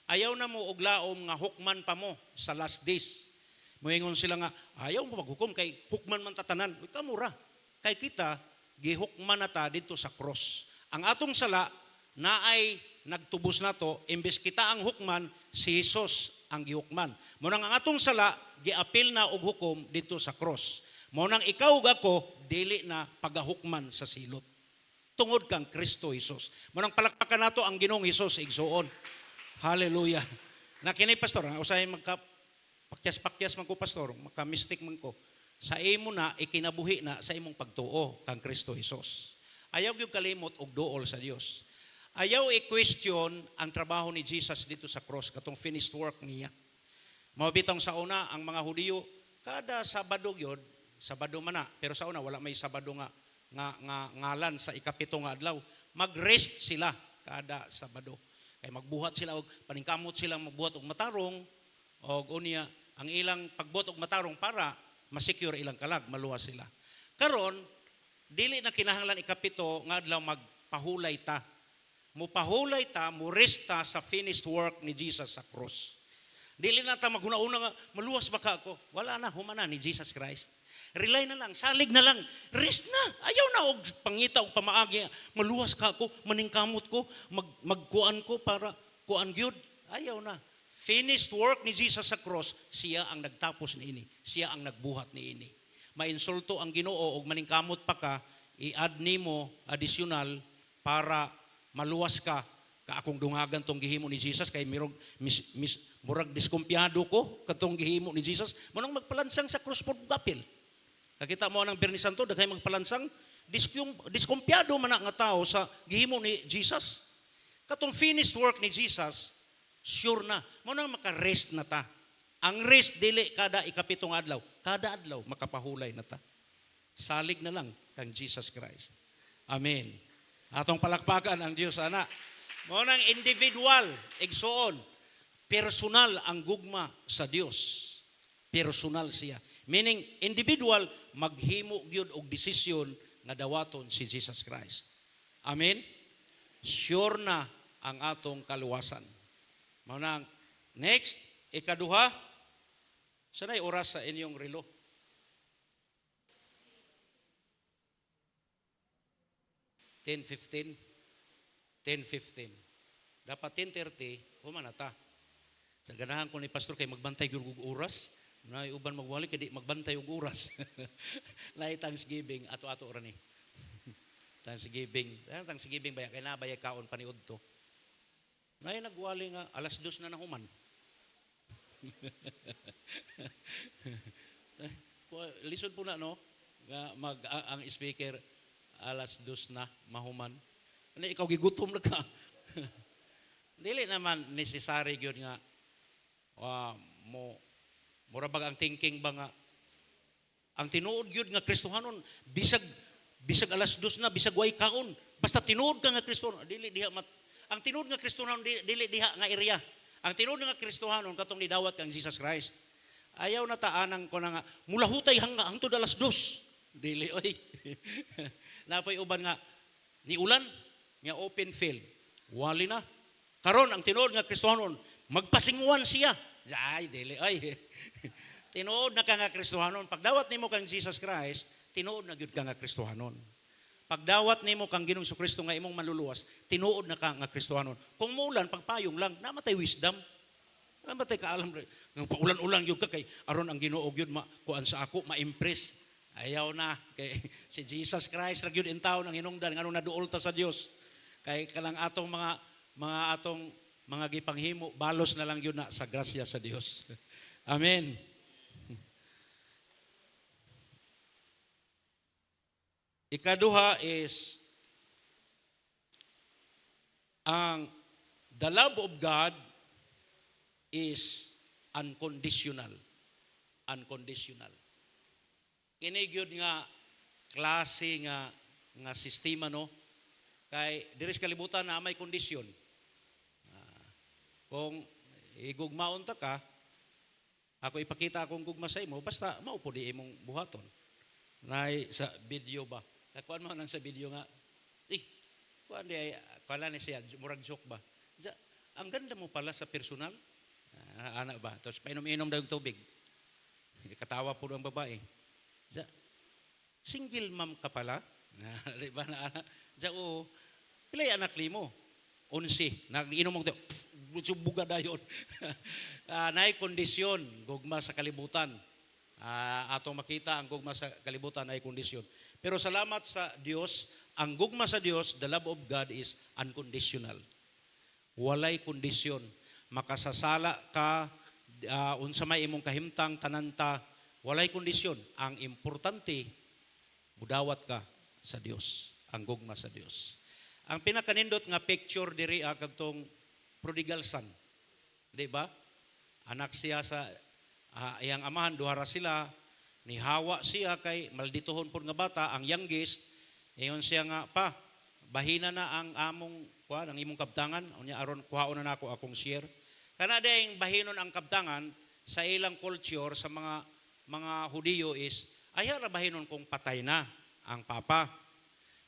ayaw na mo og laom nga hukman pa mo sa last days. Moingon sila nga, ayaw mo maghukom kay hukman man tatanan. Uy, kamura. Kay kita, gihukman na ta dito sa cross. Ang atong sala, naay nagtubos na to, imbes kita ang hukman, si Jesus ang gihukman. Munang ang atong sala, giapil na og hukom dito sa cross. Munang ikaw ug ako, dili na pagahukman sa silot. Tungod kang Kristo Jesus. Munang palakpakan nato ang Ginoong Hesus igsuon. Hallelujah. Na kini pastor, usahay magka pakyas-pakyas man ko pastor, maka-mystic man ko. sa imo na ikinabuhi na sa imong pagtuo kang Kristo Jesus. Ayaw gyud kalimot og duol sa Dios. Ayaw i-question ang trabaho ni Jesus dito sa cross, katong finished work niya. Mabitong sa una ang mga Hudiyo kada Sabado gyud, Sabado man na, pero sa una wala may Sabado nga ngalan sa ikapito nga adlaw. Mag-rest sila kada Sabado. Kay magbuhat sila og paningkamot sila magbuhat og matarong og unya ang ilang pagbuhat og matarong para ma-secure ilang kalag, maluwas sila. Karon dili na kinahanglan ikapito nga adlaw magpahulay ta. Mupahulay ta, muresta sa finished work ni Jesus sa cross. Dili na ta maghuna-una nga, maluwas ba ka ako? Wala na, humana ni Jesus Christ. Rely na lang, salig na lang, rest na. Ayaw na og pangita og pamaagi, maluwas ka ako, maningkamot ko, magkuan ko para kuan gyud. Ayaw na. Finished work ni Jesus sa cross, siya ang nagtapos niini. Siya ang nagbuhat niini. Mainsulto ang Ginoo og maningkamot pa ka, i-add nimo additional para maluwas ka akong dungagan tong gihimo ni Jesus kay murag diskumpiyado ko katong gihimo ni Jesus manong magpalansang sa cross for gapil. Kakita mo nang Biyernes Santo daghay magpalansang diskumpiyado man nga tao sa gihimo ni Jesus. Katong finished work ni Jesus, sure na mo nang maka-rest na ta. Ang rest dili kada ikapitong adlaw, kada adlaw makapahulay na ta. Salig na lang kang Jesus Christ. Amen. Atong palakpakan ang Dios ana. Mao nang individual, igsoon, personal ang gugma sa Dios. Personal siya. Meaning individual maghimo gyud og desisyon nga dawaton si Jesus Christ. Amen. Sure na ang atong kaluwasan. Mao nang next, ikaduha, sanay oras sa inyong relo. 10:15. Dapat 10:30, humanata. Sa ganahan ko ni pastor kay magbantay gyud og oras, na uban magwali kay di magbantay og oras. Nay Thanksgiving ato-ato ra ni. Thanksgiving baya kay nabaya kaon paniudto. Nay nagwali nga alas 2 na nahuman. Lisod po na no, ang speaker alas 2 na mahuman. Ano ikaw gigutom na ka? Dili naman necessary gyud nga mura bag ang thinking ba nga ang tinuod gyud nga Kristohanon bisag alas 2 na bisag way kaon basta tinuod ka nga Kristohanon dili diha ang tinuod nga Kristohanon dili diha nga area. Ang tinuod nga Kristohanon katong nidawat kang Jesus Christ. Ayaw na taanang ko na nga mula hutay hangtod alas 2. Dili oy. Napoy uban nga ni ulan nga open field. Wali na. Karon ang tinuod nga Kristohanon magpasinguan siya. Ay dili ay. Tinuod na ka nga Kristohanon. Pagdawat nimo kang Jesus Christ, tinuod na gyud ka nga Kristohanon. Pagdawat nimo kang Ginoong Kristo nga imong manluluwas, tinuod na ka nga Kristohanon. Kung muulan pagpayong lang, namatay wisdom. Namatay ka alam. Nga paulan-ulan gyud ka kay aron ang Ginoo gyud kuan sa ako ma-impress. Ayaw na kay si Jesus Christ ra gyud in taon ang hinungdan nganong naduol ta sa Dios. Kay kalang atong mga gipanghimo balos na lang yun na sa grasya sa Dios. Amen. Ikaduha is the love of God is unconditional. Unconditional. Kini gyud nga klase nga sistema no kay diri sa kalibutan na may kondisyon. Kung igugmaon ta ka, ako ipakita akong gugma sa imo, basta maupo di imong buhaton. Nay sa video ba? Nakuan mo nang sa video nga. Kuan di kala ni siya murag joke ba? Ang ganda mo pala sa personal. Ana ba? Tapos painom-inom daw tubig. Katawa po ang babae. Single mom ka pala? Di ba na anak? Oo. Pilay anak limo? 11. Nag-inom mo buga dayon. Naay kondisyon, gugma sa kalibutan. Atong makita ang gugma sa kalibutan ay kondisyon. Pero salamat sa Dios, ang gugma sa Dios, the love of God is unconditional. Walay kondisyon. Makasasala ka, unsa may imong kahimtang tananta, Walay kondisyon. Ang importante, mudawat ka sa Dios, ang gugma sa Dios. Ang pinakanindot nga picture diri kadtong prodigal son. Di ba? Anak siya sa iyang amahan, duhara sila, nihawa siya kay maldituhon pud nga bata, ang youngest, iyon siya nga, pa, bahina na ang among ang imong kabtangan, unya aron kuhaon na nako akong share. Kana dayang bahinon ang kabtangan sa ilang culture sa mga Hudiyo is aya ra bahinon kung patay na ang papa.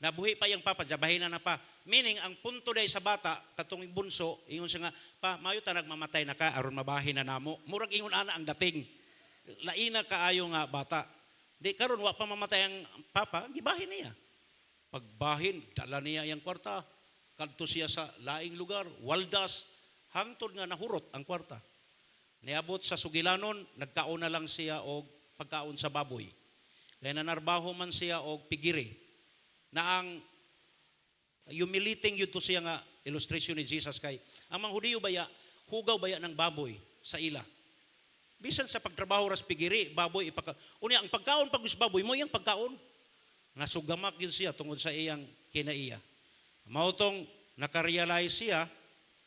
Nabuhi pa yung papa, bahinan na pa. Meaning ang punto day sa bata katong bunso, ingon siya nga, pa mayo ta nagmamatay na ka aron mabahin na namo. Murag ingon ana ang dating. Laina kaayo nga bata. Di karon wa pa mamatay ang papa, gibahin niya. Pagbahin, dala niya yang kwarta. Kadto siya sa laing lugar, waldas, hangtod nga nahurot ang kwarta. Niabot sa Sugilanon, nagkaon na lang siya og pagkaon sa baboy. Kaya nanarbaho man siya og pigiri. Na ang humiliating yun to siya nga illustration ni Jesus kay ang mga Hudiyo baya, hugaw baya ng baboy sa ila. Bisan sa pagtrabaho ras pigiri, baboy unya ang pagkaon pagus baboy mo yang pagkaon. Nasugamak yun siya tungod sa iyang kinaiya. Mautong nakarealize siya,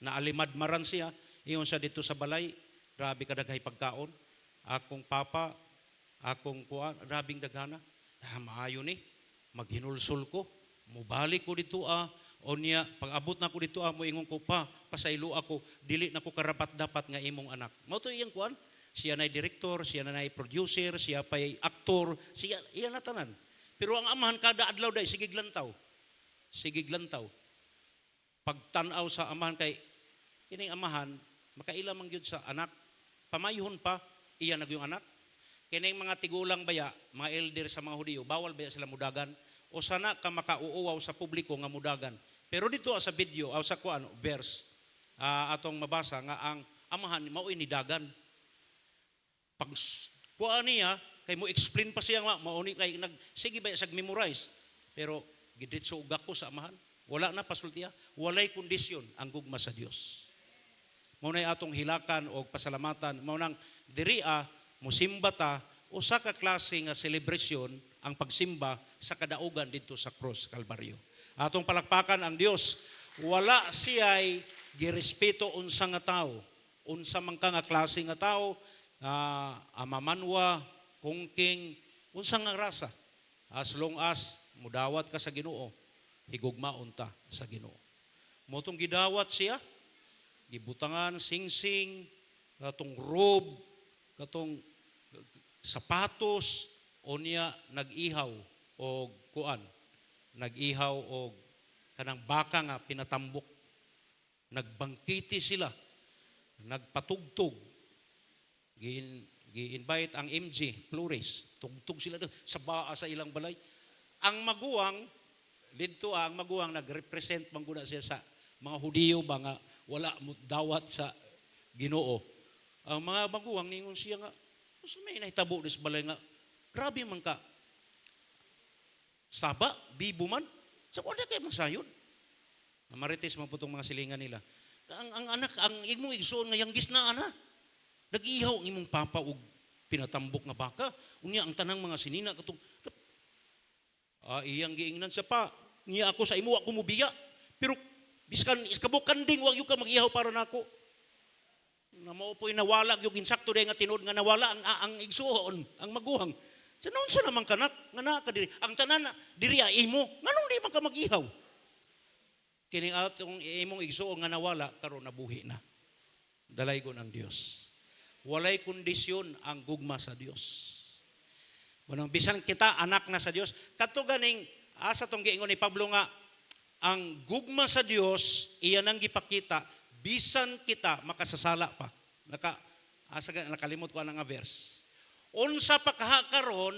na alimadmaran siya, iyon siya dito sa balay, grabe kadaghay pagkaon. Akong papa, akong kuan, grabing daghana. Maayo ni, maghinulsol ko, mubalik ko dito o niya, pag abot na ko dito moingon ko pa, pasaylo ako, dili na ko karapat dapat nga imong anak. Mauto iyang kuan, siya na'y director, siya na'y producer, siya pa'y aktor, siya, iyan na tanan. Pero ang amahan kada adlaw day, sigiglantaw. Pagtanaw sa amahan kay kining amahan makaila man gyud sa anak, pamayhon pa iya nagyong anak. Kining mga tigulang baya, mga elder sa mga Hudiyo, bawal baya sila mudagan o sana ka makauuwaw sa publiko nga mudagan. Pero dito sa video aw sa kuan verse atong mabasa nga ang amahan mao'y nidagan. Pag kuan niya kay mo explain pa siya nga mao ni kay sige baya sag memorize. Pero giditso ugak ko sa amahan. Wala na pasultiya. Walay kondisyon ang gugma sa Dios. Mao na atong hilakan o pasalamatan. Mao nang diriya musimba ta usa ka klase nga celebration ang pagsimba sa kadaugan dito sa Cross Calvario. Atong palakpakan ang Dios. Wala siya'y girespeto unsa nga tao. Unsa man ka nga klase nga tao, amamanwa, kungking, unsa nga rasa. As long as mudawat ka sa Ginoo, higugmaon ta sa Ginoo. Motong gidawat siya, gibutangan, singsing, katong robe, katong sapatos, o niya nag-ihaw o kuan, nag-ihaw o kanang baka nga pinatambok. Nagbangkiti sila, nagpatugtog, gi-invite ang MJ, Flores, tugtog sila doon, sa ilang balay. Ang maguwang, dito ang maguwang nag-represent mangguna siya sa mga Hudiyo ba nga wala mo dawat sa Ginoo. Ang mga maguwang ningon siya nga, may nahitabo dis balay nga, grabe man ka. Saba, bibo man. Sa wala kayo masayod. Namarites man po itong mga silingan nila. Ang anak, ang imong igsoon nga yanggis na ana. Nag-ihaw ang imong papa og pinatambok nga baka. Unya ang tanang mga sinina katong iyang giingnan sa pa. Niya ako sa imo ako mubiya. Pero biskan iskabukan ding wag yu ka mag-ihaw para nako. Na mao po'y nawala yung insakto day nga tinud nga nawala ang igsuon, ang maguhang. Sa noon sa naman kanak, nga naa ka diri. Ang tanan diri imo, nganong di man ka mag-ihaw? Kining atong imong igsuon nga nawala karon nabuhi na. Dalaygon ang Dios. Walay kondisyon ang gugma sa Dios. Manang bisan kita anak na sa Dios, kadto ganing asa tong giingon ni Pablo nga ang gugma sa Dios iyan ang gipakita bisan kita makasasala pa. Nakalimot ko nga verse. Unsa pa kahakaron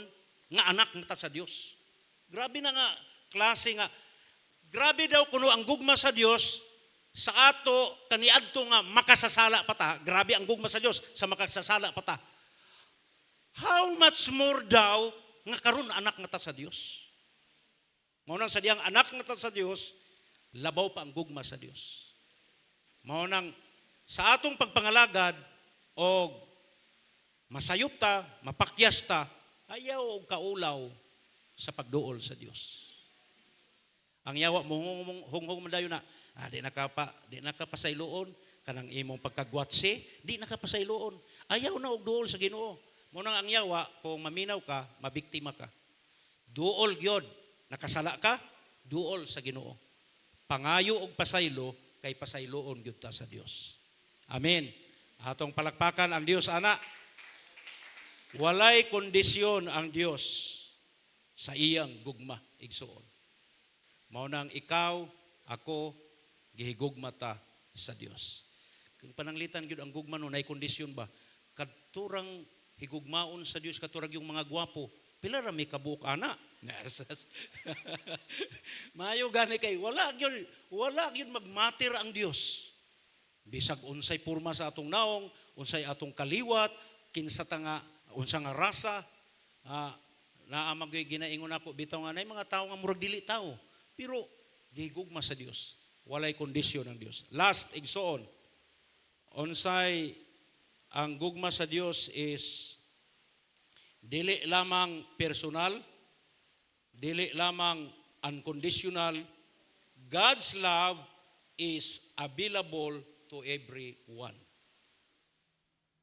nga anak nata sa Dios. Grabe na nga klase nga. Grabe daw kuno ang gugma sa Dios sa ato kaniadto nga makasasala pa ta. Grabe ang gugma sa Dios sa makasasala pa ta. How much more daw nga karon anak nata sa Dios. Mao nang sa diyang anak nata sa Dios, labaw pa ang gugma sa Dios. Mao nang sa atong pagpangalagad o masayop ta, mapakyas ta, ayaw og kaulaw sa pagduol sa Dios. Ang yawa mo hunghong madayo na, di nakapasayloon kanang imong pagkagwatsi, di nakapasayloon. Ayaw na og duol sa Ginoo. Mo nang ang yawa kung maminaw ka, mabiktima ka. Duol gyud, nakasala ka, duol sa Ginoo. Pangayo og pasaylo kay pasayloon gyud ta sa Dios. Amen. Atong palakpakan ang Dios ana. Walay kondisyon ang Dios sa iyang gugma igsuon. Mao nang ikaw, ako, gihigugma ta sa Dios. Kung pananglitan gyud ang gugma no nay kondisyon ba? Katurang higugmaon sa Dios katurag yung mga gwapo. Pila ra mi kabuok ana? Maayo gani kay wala gyud magmatter ang Dios. Bisag unsay porma sa atong naong, unsay atong kaliwat, kinsa ta nga unsa nga rasa, naa magay ginaingon ako bitaw nga nay mga tawo nga murag dili tawo. Pero gihigugma sa Dios. Walay kondisyon ang Dios. Last igsoon. Unsay ang gugma sa Dios is dili lamang personal, dili lamang unconditional. God's love is available to everyone.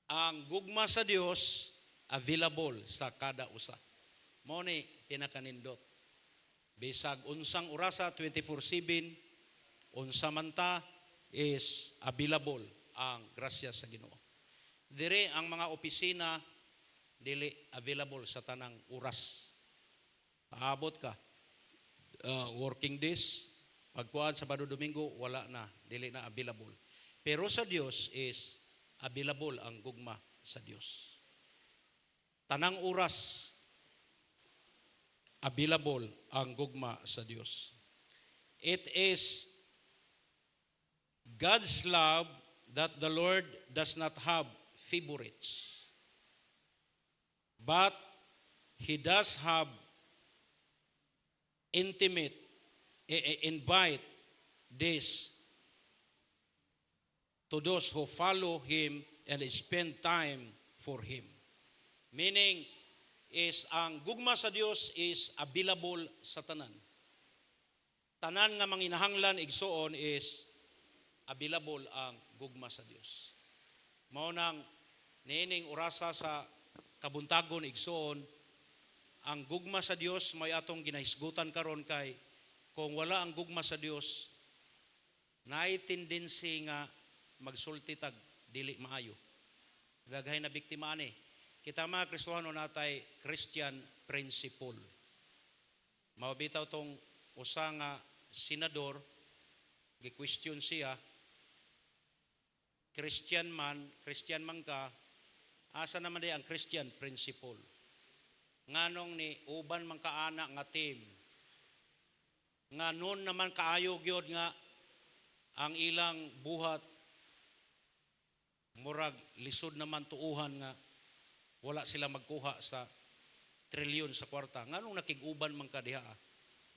Ang gugma sa Dios available sa kada usa. Mao ni pinakanindot. Bisag unsang orasa 24/7 unsa man ta is available ang grasya sa Ginoo. Dire ang mga opisina dili available sa tanang oras. Paabot ka working days, pagkuan Sabado Domingo wala na, dili na available. Pero sa Dios is available ang gugma sa Dios. Tanang oras available ang gugma sa Dios. It is God's love that the Lord does not have favorites. But He does have intimate, invite this to those who follow Him and spend time for Him. Meaning, is ang gugma sa Dios is available sa tanan. Tanan nga manginahanglan igsuon is available ang gugma sa Dios. Mao nang niining orasa sa kabuntagon igsuon, ang gugma sa Dios may atong ginahisgutan karon kay kung wala ang gugma sa Dios, naay tendency nga magsulti tag dili maayo. Daghay na biktima ani. Kita mga Kristiyano natay Christian principle. Mabitaw tong usa nga senador, gi-question siya, Christian man ka, asa naman di ang Christian principle? Nganong ni uban man kaana nga team, nga noon naman kaayo gyud nga ang ilang buhat murag lisod naman tuuhan nga wala sila magkuha sa trilyon sa kwarta. Nganong nakig-uban man ka diha?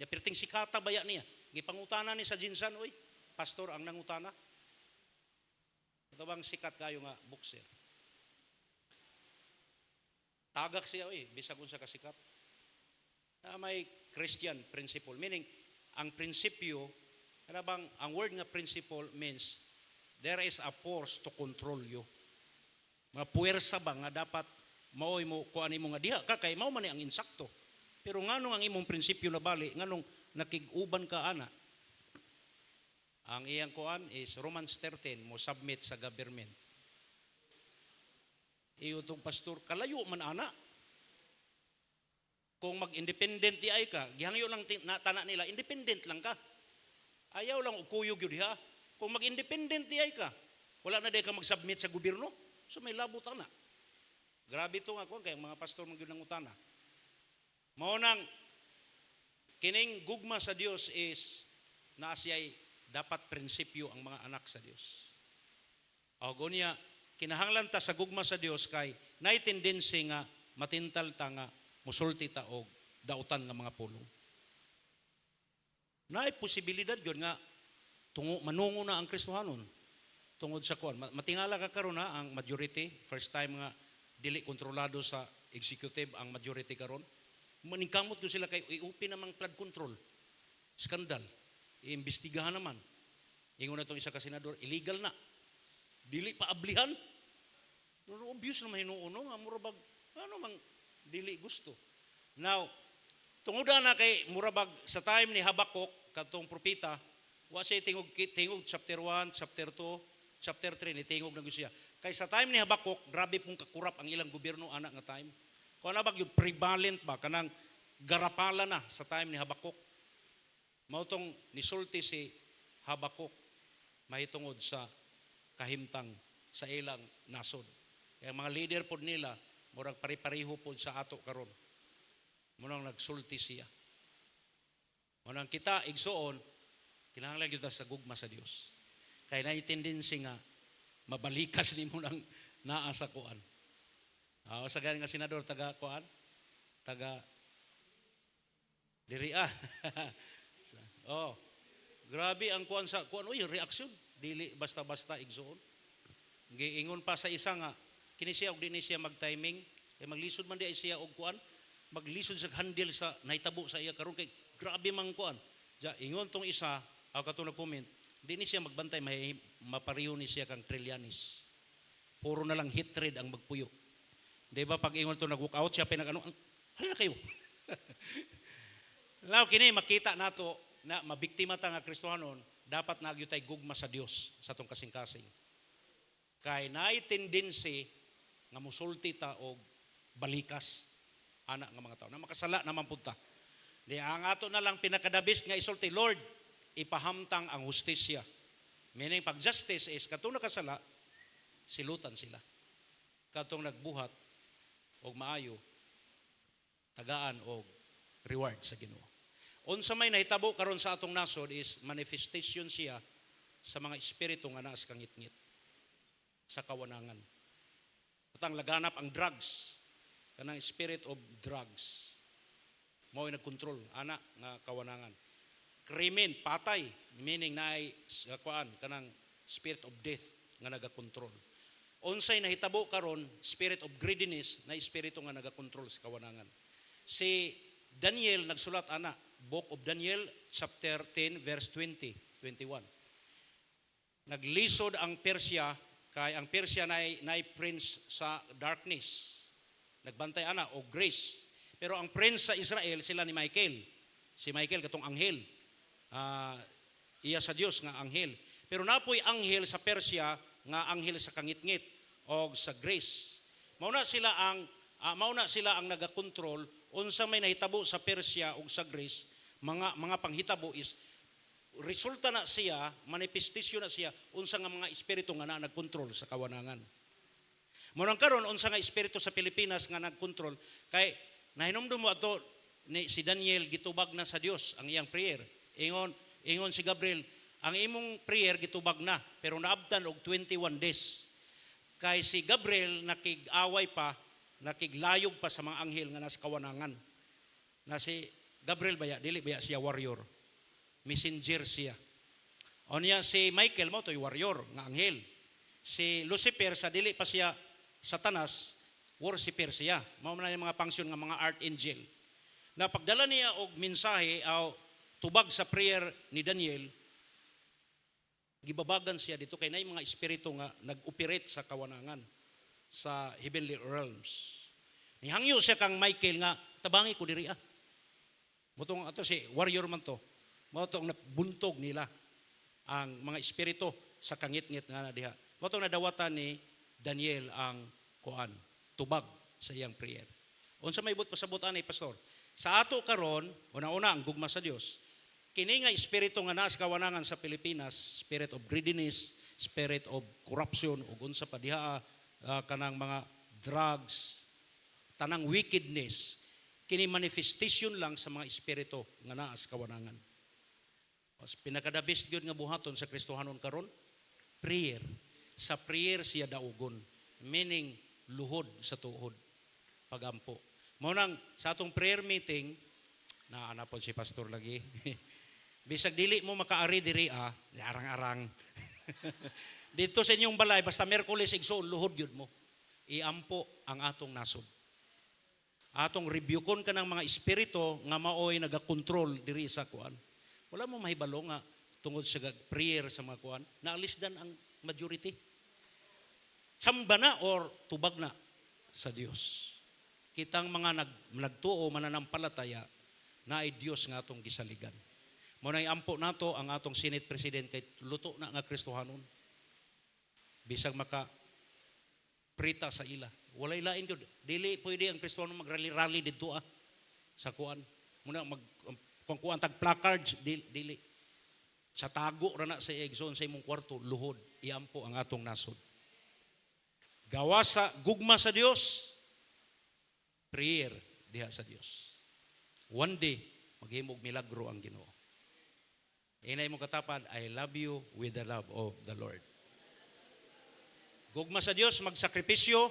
Ya perting sikata baya niya. Gipangutana ni sa Jinsan, oy, pastor ang nangutana. Ito bang sikat kayo nga boxer? Tagak siya, oy, bisag unsa ka sikat. Na may Christian principle, meaning ang prinsipyo, ano bang ang word nga principle means there is a force to control you. Mga puwersa ba nga dapat maoy mo kuan imo nga diha ka kay mao man ni ang insakto. Pero nganong ang imong prinsipyo na bali, nganong nakig-uban ka ana? Ang iyang kuan is Romans 13, mo submit sa government. Iyo tong pastor, kalayo man ana. Kung mag-independent di ay ka, gihangyo lang tana nila, independent lang ka. Ayaw lang ukuyog yun diha. Kung mag-independent di ay ka, wala na di ka mag-submit sa gobyerno, so may labot na. Grabe ito nga kung kaya mga pastor magyud ng utana. Mao nang kining gugma sa Dios is naasiyay dapat prinsipyo ang mga anak sa Dios. O gunya kinahanglan ta sa gugma sa Dios kay nay tendency nga matintal ta nga musulti ta og dautan nga mga pulong. Naay posibilidad gyud nga manungo na ang Kristohanon tungod sa kuan. Matingala ka karon ha ang majority first time nga dili kontrolado sa executive ang majority karon. Maningkamot ko sila kay iupi namang flood control. Skandal. Iimbestigahan naman. Ingon na itong isa ka senador, illegal na. Dili pa ablihan. Pero obvious naman hinuuno nga murabag ano mang dili gusto. Now, tunguda na kay murabag sa time ni Habakuk katong propeta, wa siya tingog chapter 1, chapter 2, chapter 3 ni tingog na siya. Kay sa time ni Habakuk, grabe pong kakurap ang ilang gobyerno anak nga time. Kung ano ba yung prevalent ba kanang garapala na sa time ni Habakuk. Mautong nisulti si Habakuk mahitungod sa kahimtang sa ilang nasod. Kaya mga leader po nila, murag pare-pareho po sa ato karon. Munang nagsulti siya. Munang kita, igsoon, kinahanglan kita sa gugma sa Dios. Kaya na tendency nga, mabalikas ni mo ng naa sa kuan. Sa galing nga senador, taga kuan? Taga, diri grabe ang kuan sa, kuan, reaksyon. Dili, basta-basta, igsoon. Giingon pa sa isa nga, kini siya og dinhi siya mag-timing, kay maglisod man di ay siya og kuan, maglisod sa handle sa nahitabo sa iya karon kay grabe man kuan. Ja ingon tong isa, ako katong nag-comment, dinhi siya magbantay mapariho ni siya kang Trillanes. Puro na lang hatred ang magpuyo. Di ba pag ingon to nag-walk out siya pinag-ano, hala kayo. Now kini makita nato na mabiktima ta nga Kristohanon, dapat nagyutay gugma sa Dios sa tong kasing-kasing. Kay naay tendency nga musulti ta og balikas anak nga mga tao na makasala naman punta. Di ang ato na lang pinakadabis nga isulti, Lord, ipahamtang ang hustisya. Meaning pag justice is katong nakasala, silutan sila. Katong nagbuhat og maayo, tagaan og reward sa Ginoo. Unsa may nahitabo karon sa atong nasod is manifestation siya sa mga espiritu nga naa sa kangitngit, sa kawanangan. At ang laganap ang drugs, kanang spirit of drugs. Mao ay nagkontrol ana nga kawanangan. Krimen, patay, meaning naay kuan kanang spirit of death nga nagakontrol. Unsay nahitabo karon, spirit of greediness na espiritu nga nagakontrol sa kawanangan. Si Daniel nagsulat ana, Book of Daniel chapter 10 verse 20, 21. Naglisod ang Persia kay ang Persia naay prince sa darkness. Nagbantay ana o grace. Pero ang prince sa Israel sila ni Michael. Si Michael katong anghel. Iya sa Dios nga anghel. Pero napoy anghel sa Persia nga anghel sa kangitngit o sa grace. Mauna sila ang nagakontrol unsa may nahitabo sa Persia o sa Greece, mga panghitabo is resulta na siya, manifestation na siya unsa nga mga espiritu nga nagkontrol sa kawanangan. Munang karon unsa nga espiritu sa Pilipinas nga nagkontrol kay nahinomdom mo ato ni si Daniel gitubag na sa Dios ang iyang prayer. Ingon si Gabriel, ang imong prayer gitubag na pero naabtan og 21 days. Kay si Gabriel nakig-away pa, nakiglayog pa sa mga anghel nga nasa kawanangan. Na si Gabriel baya, dili baya siya warrior. Messenger siya. O niya si Michael mo to'y warrior nga anghel. Si Lucifer sa dili pa siya Satanas, worshiper siya. Mao man yung mga function nga mga archangel. Na pagdala niya og mensahe o tubag sa prayer ni Daniel, gibabagan siya dito kay nay mga espiritu nga nag-operate sa kawanangan sa heavenly realms. Nihangyo siya kang Michael nga tabangi ko diri Motong ato si warrior man to. Motong nabuntog nila ang mga espiritu sa kangit-ngit nga diha. Motong nadawatan ni Daniel ang kuan, tubag sa iyang prayer. Unsa may but pasabot ani pastor? Sa ato karon, una-una ang gugma sa Dios. Kini nga espiritu nga naa sa kawanangan sa Pilipinas, spirit of greediness, spirit of corruption ug unsa pa diha kanang mga drugs, tanang wickedness, kini manifestation lang sa mga espiritu nga naa sa kawanangan. Os pinakadabis gyud nga buhaton sa Kristohanon karon, prayer. Sa prayer siya daugon, meaning luhod sa tuod, pagampo. Mao nang sa atong prayer meeting, naanapon si pastor lagi. Bisag dili mo makaari diri arang-arang. Dito sa inyong balay basta Miyerkules igsoon luhod gyud mo. iampo ang atong nasod. Atong rebukeon ka ng mga espiritu nga maoy nagakontrol diri sa kuan. Wala mo mahibalo nga tungod sa prayer sa mga kuan, naalisdan ang majority. Samba na or tubag na sa Dios. Kitang mga nagtuo mananampalataya na ay Dios nga atong gisaligan. Mao nay ampo nato ang atong Senate President kay luto na nga Kristohanon. Bisag maka prita sa ila. Walay lain gyud. Dili pwede ang Kristohanon magrally-rally didto sa kuan. Muna kung kuan tag placards dili. Sa tago ra na sa exon sa imong kwarto luhod iampo ang atong nasod. Gawa sa gugma sa Dios. Prayer diha sa Dios. One day maghimog milagro ang Ginoo. Inay mo katapan, I love you with the love of the Lord. Gugma sa Dios, magsakripisyo.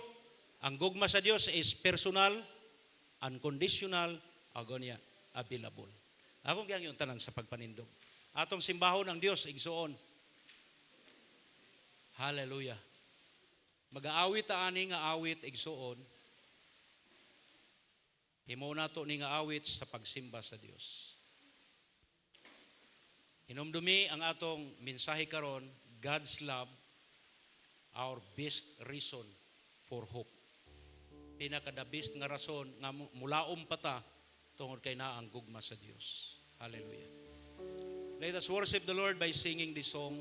Ang gugma sa Dios is personal, unconditional, agonia, available. Akong giyang yung tanan sa pagpanindog. Atong simbahon ang Dios, igsuon. Hallelujah. Mag-aawit ani nga awit, igsuon. Himo nato ni nga awit sa pagsimba sa Dios. Hinumdumi ang atong mensahe karon, God's love, our best reason for hope. Pinaka-the best nga rason nga mulaom pata tungod kay naa ang gugma sa Dios. Hallelujah. Let us worship the Lord by singing this song,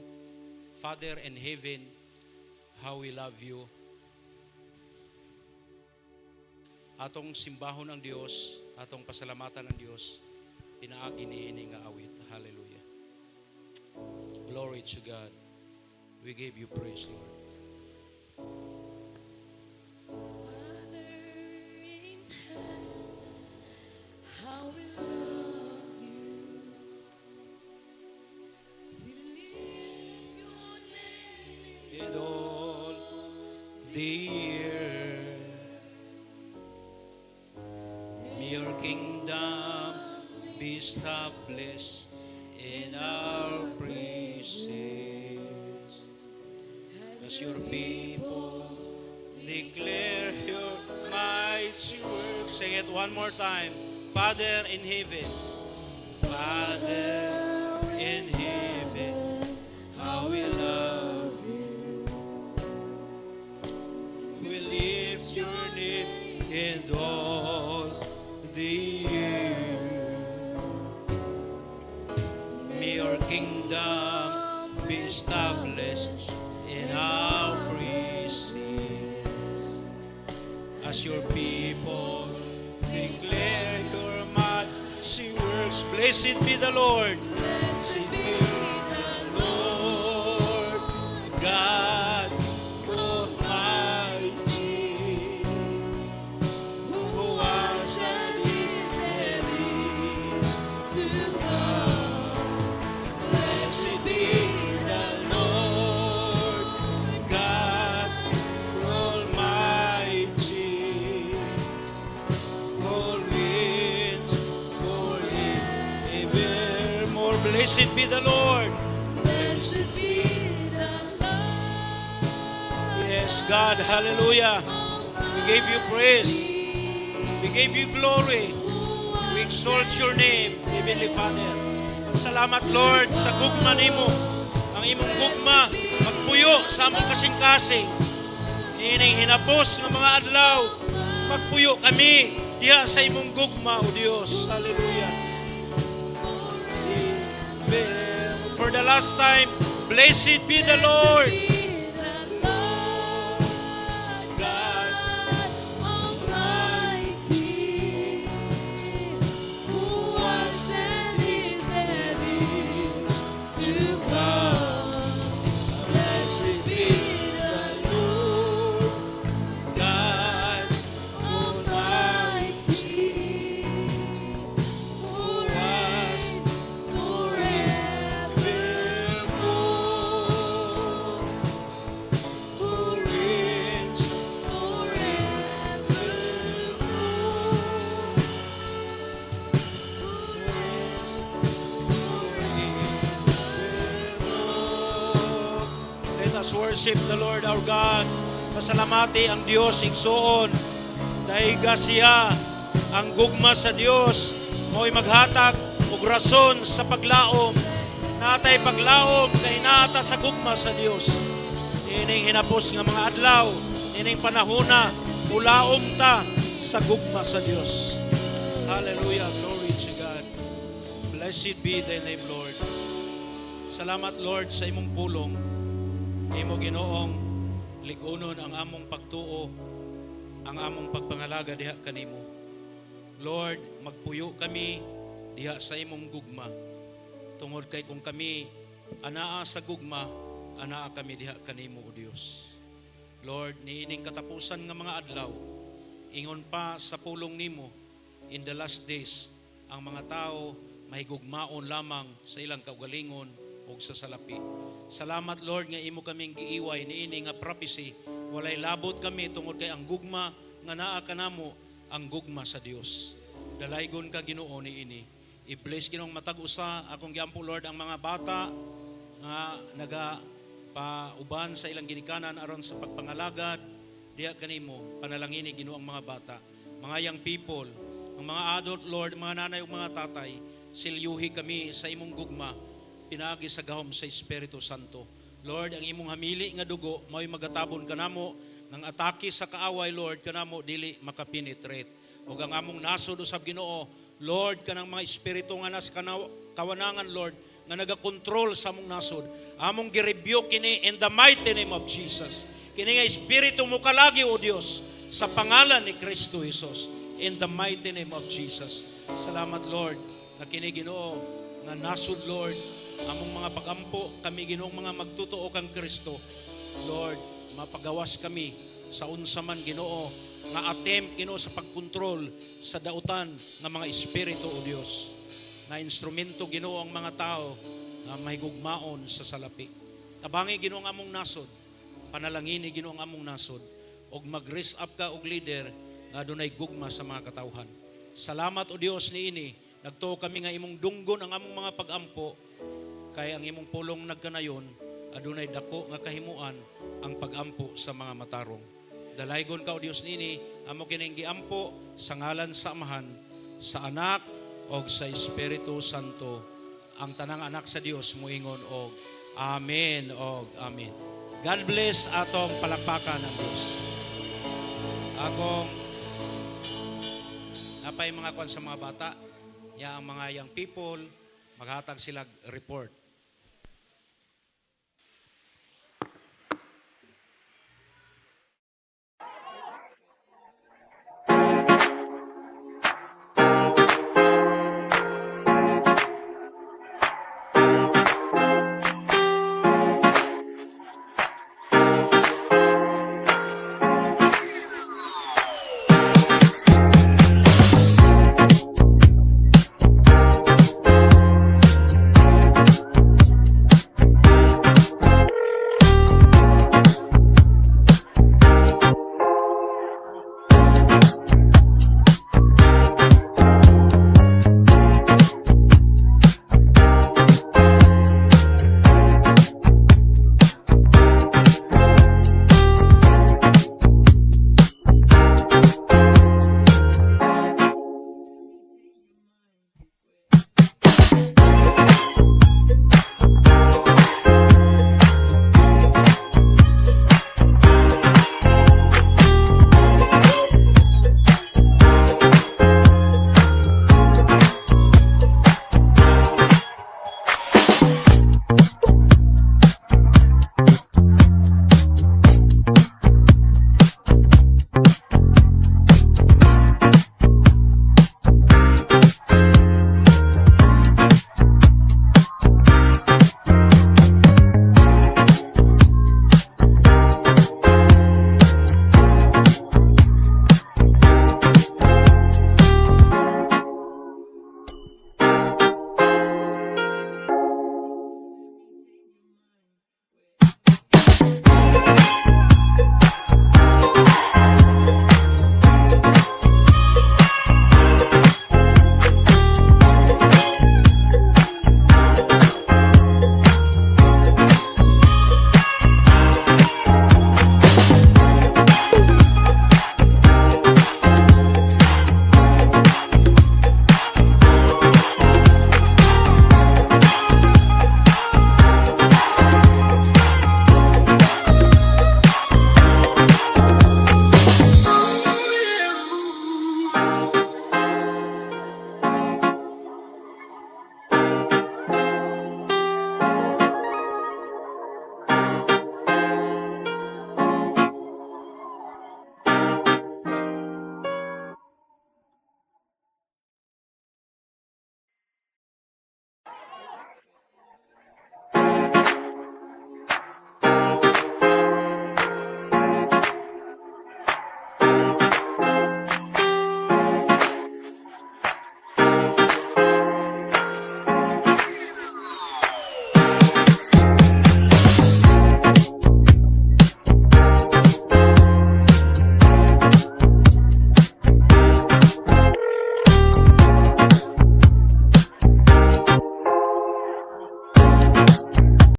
Father in Heaven, how we love you. Atong simbahon ang Dios, atong pasalamatan ang Dios, pinaagi niini nga awit. Hallelujah. Glory to God. We give you praise, Lord. Father in heaven, how we love you. We lift your name In all the earth, may your kingdom be established in our praises. As your people declare your mighty works. Sing it one more time. Father in heaven, Father in heaven, how we love you. We lift your name in all the earth. May your kingdom be established in our praises. As your people declare your mighty works. Blessed be the Lord. Blessed be the Lord God Almighty, who was and is to come. Blessed be the Lord God Almighty, who reigns forevermore. Blessed be the Lord. Blessed be the Lord. Yes, God, hallelujah. We give you praise. We give you glory. We exalt your name, Heavenly Father. Salamat, Lord, sa gugma nimo. Ang imong gugma, magpuyo sa among kasing-kasing. Ining hinapos ng mga adlaw, magpuyo kami diha sa imong gugma, O Dios. Hallelujah. For the last time, blessed be the Lord. God Almighty, who was and is to come. Blessed be the Lord God Almighty, who reigns forevermore. Who reigns Let us worship the Lord our God Pasalamati ang Dios igsuon dahil siya ang gugma sa Dios mo'y maghatag og rason sa paglaom. Natay paglaom kay naata sa gugma sa Dios. Ining hinapos nga mga adlaw, ining panahona, ulaom ta sa gugma sa Dios. Hallelujah, glory to God. Blessed be thy name, Lord. Salamat, Lord, sa imong pulong. Imo Ginoong ligunon ang among pagtuo, ang among pagpangalaga diha kanimo. Lord, magpuyo kami diha sa imong gugma. Tungod kay kung kami anaa sa gugma, anaa kami diha kanimo, O Dios. Lord, niining katapusan nga mga adlaw, ingon pa sa pulong nimo, in the last days, ang mga tao mahigugmaon lamang sa ilang kaugalingon o sa salapi. Salamat, Lord, nga imo kaming giiway niini nga prophecy. Walay labot kami tungod kay ang gugma nga naa kanamo, ang gugma sa Dios. Dalaygon ka, Ginoo, niini. I-bless Ginoong matag usa akong giampo, Lord, ang mga bata nga nagapauban sa ilang ginikanan aron sa pagpangalagad diha kanimo. Panalangini, Ginoo, ang mga bata, mga young people, ang mga adult, Lord, mga nanay ug mga tatay. Silyuhi kami sa imong gugma, pinaagi sa gahom sa Espiritu Santo. Lord, ang imong hamili nga dugo mao'y magatabon kanamo ng atake sa kaaway, Lord, kanamo dili makapenetrate. Ug ang among nasod usab, Ginoo, Lord, kanang mga espiritu nga nas kawanangan, Lord, nga nagakontrol sa among nasod, among gi-rebuke kini in the mighty name of Jesus. Kini nga espiritu mo kalagi, O Dios, sa pangalan ni Kristo Jesus, in the mighty name of Jesus. Salamat, Lord, na kini, Ginoo, nga nasod, Lord, among mga pagampo kami, Ginoong mga magtutuo kang Kristo. Lord, mapagawas kami sa unsaman, Ginoo, nga attempt, Ginoo, sa pagkontrol sa dautan ng mga espiritu, O Dios, na instrumento, Ginoo, ang mga tao na mahigugmaon sa salapi. Tabangi, Ginoo, ang among nasod, panalangini, Ginoo, ang among nasod, og mag-raise up ka og leader nga adunay gugma sa mga katawhan. Salamat, O Dios, niini, nagtuo kami nga imong dunggon ang among mga pagampo. Kaya ang imong pulong nagkanayon, adunay dako nga kahimuan ang pagampo sa mga matarong. Dalaygon ka, O Dios, nini, amo kining giampo sa ngalan sa Amahan, sa Anak, o sa Espiritu Santo. Ang tanang anak sa Dios muingon og Amen og Amen. God bless atong palakpakan ng Dios. Akong napay mga kwan sa mga bata, ya ang mga young people, maghatag sila report.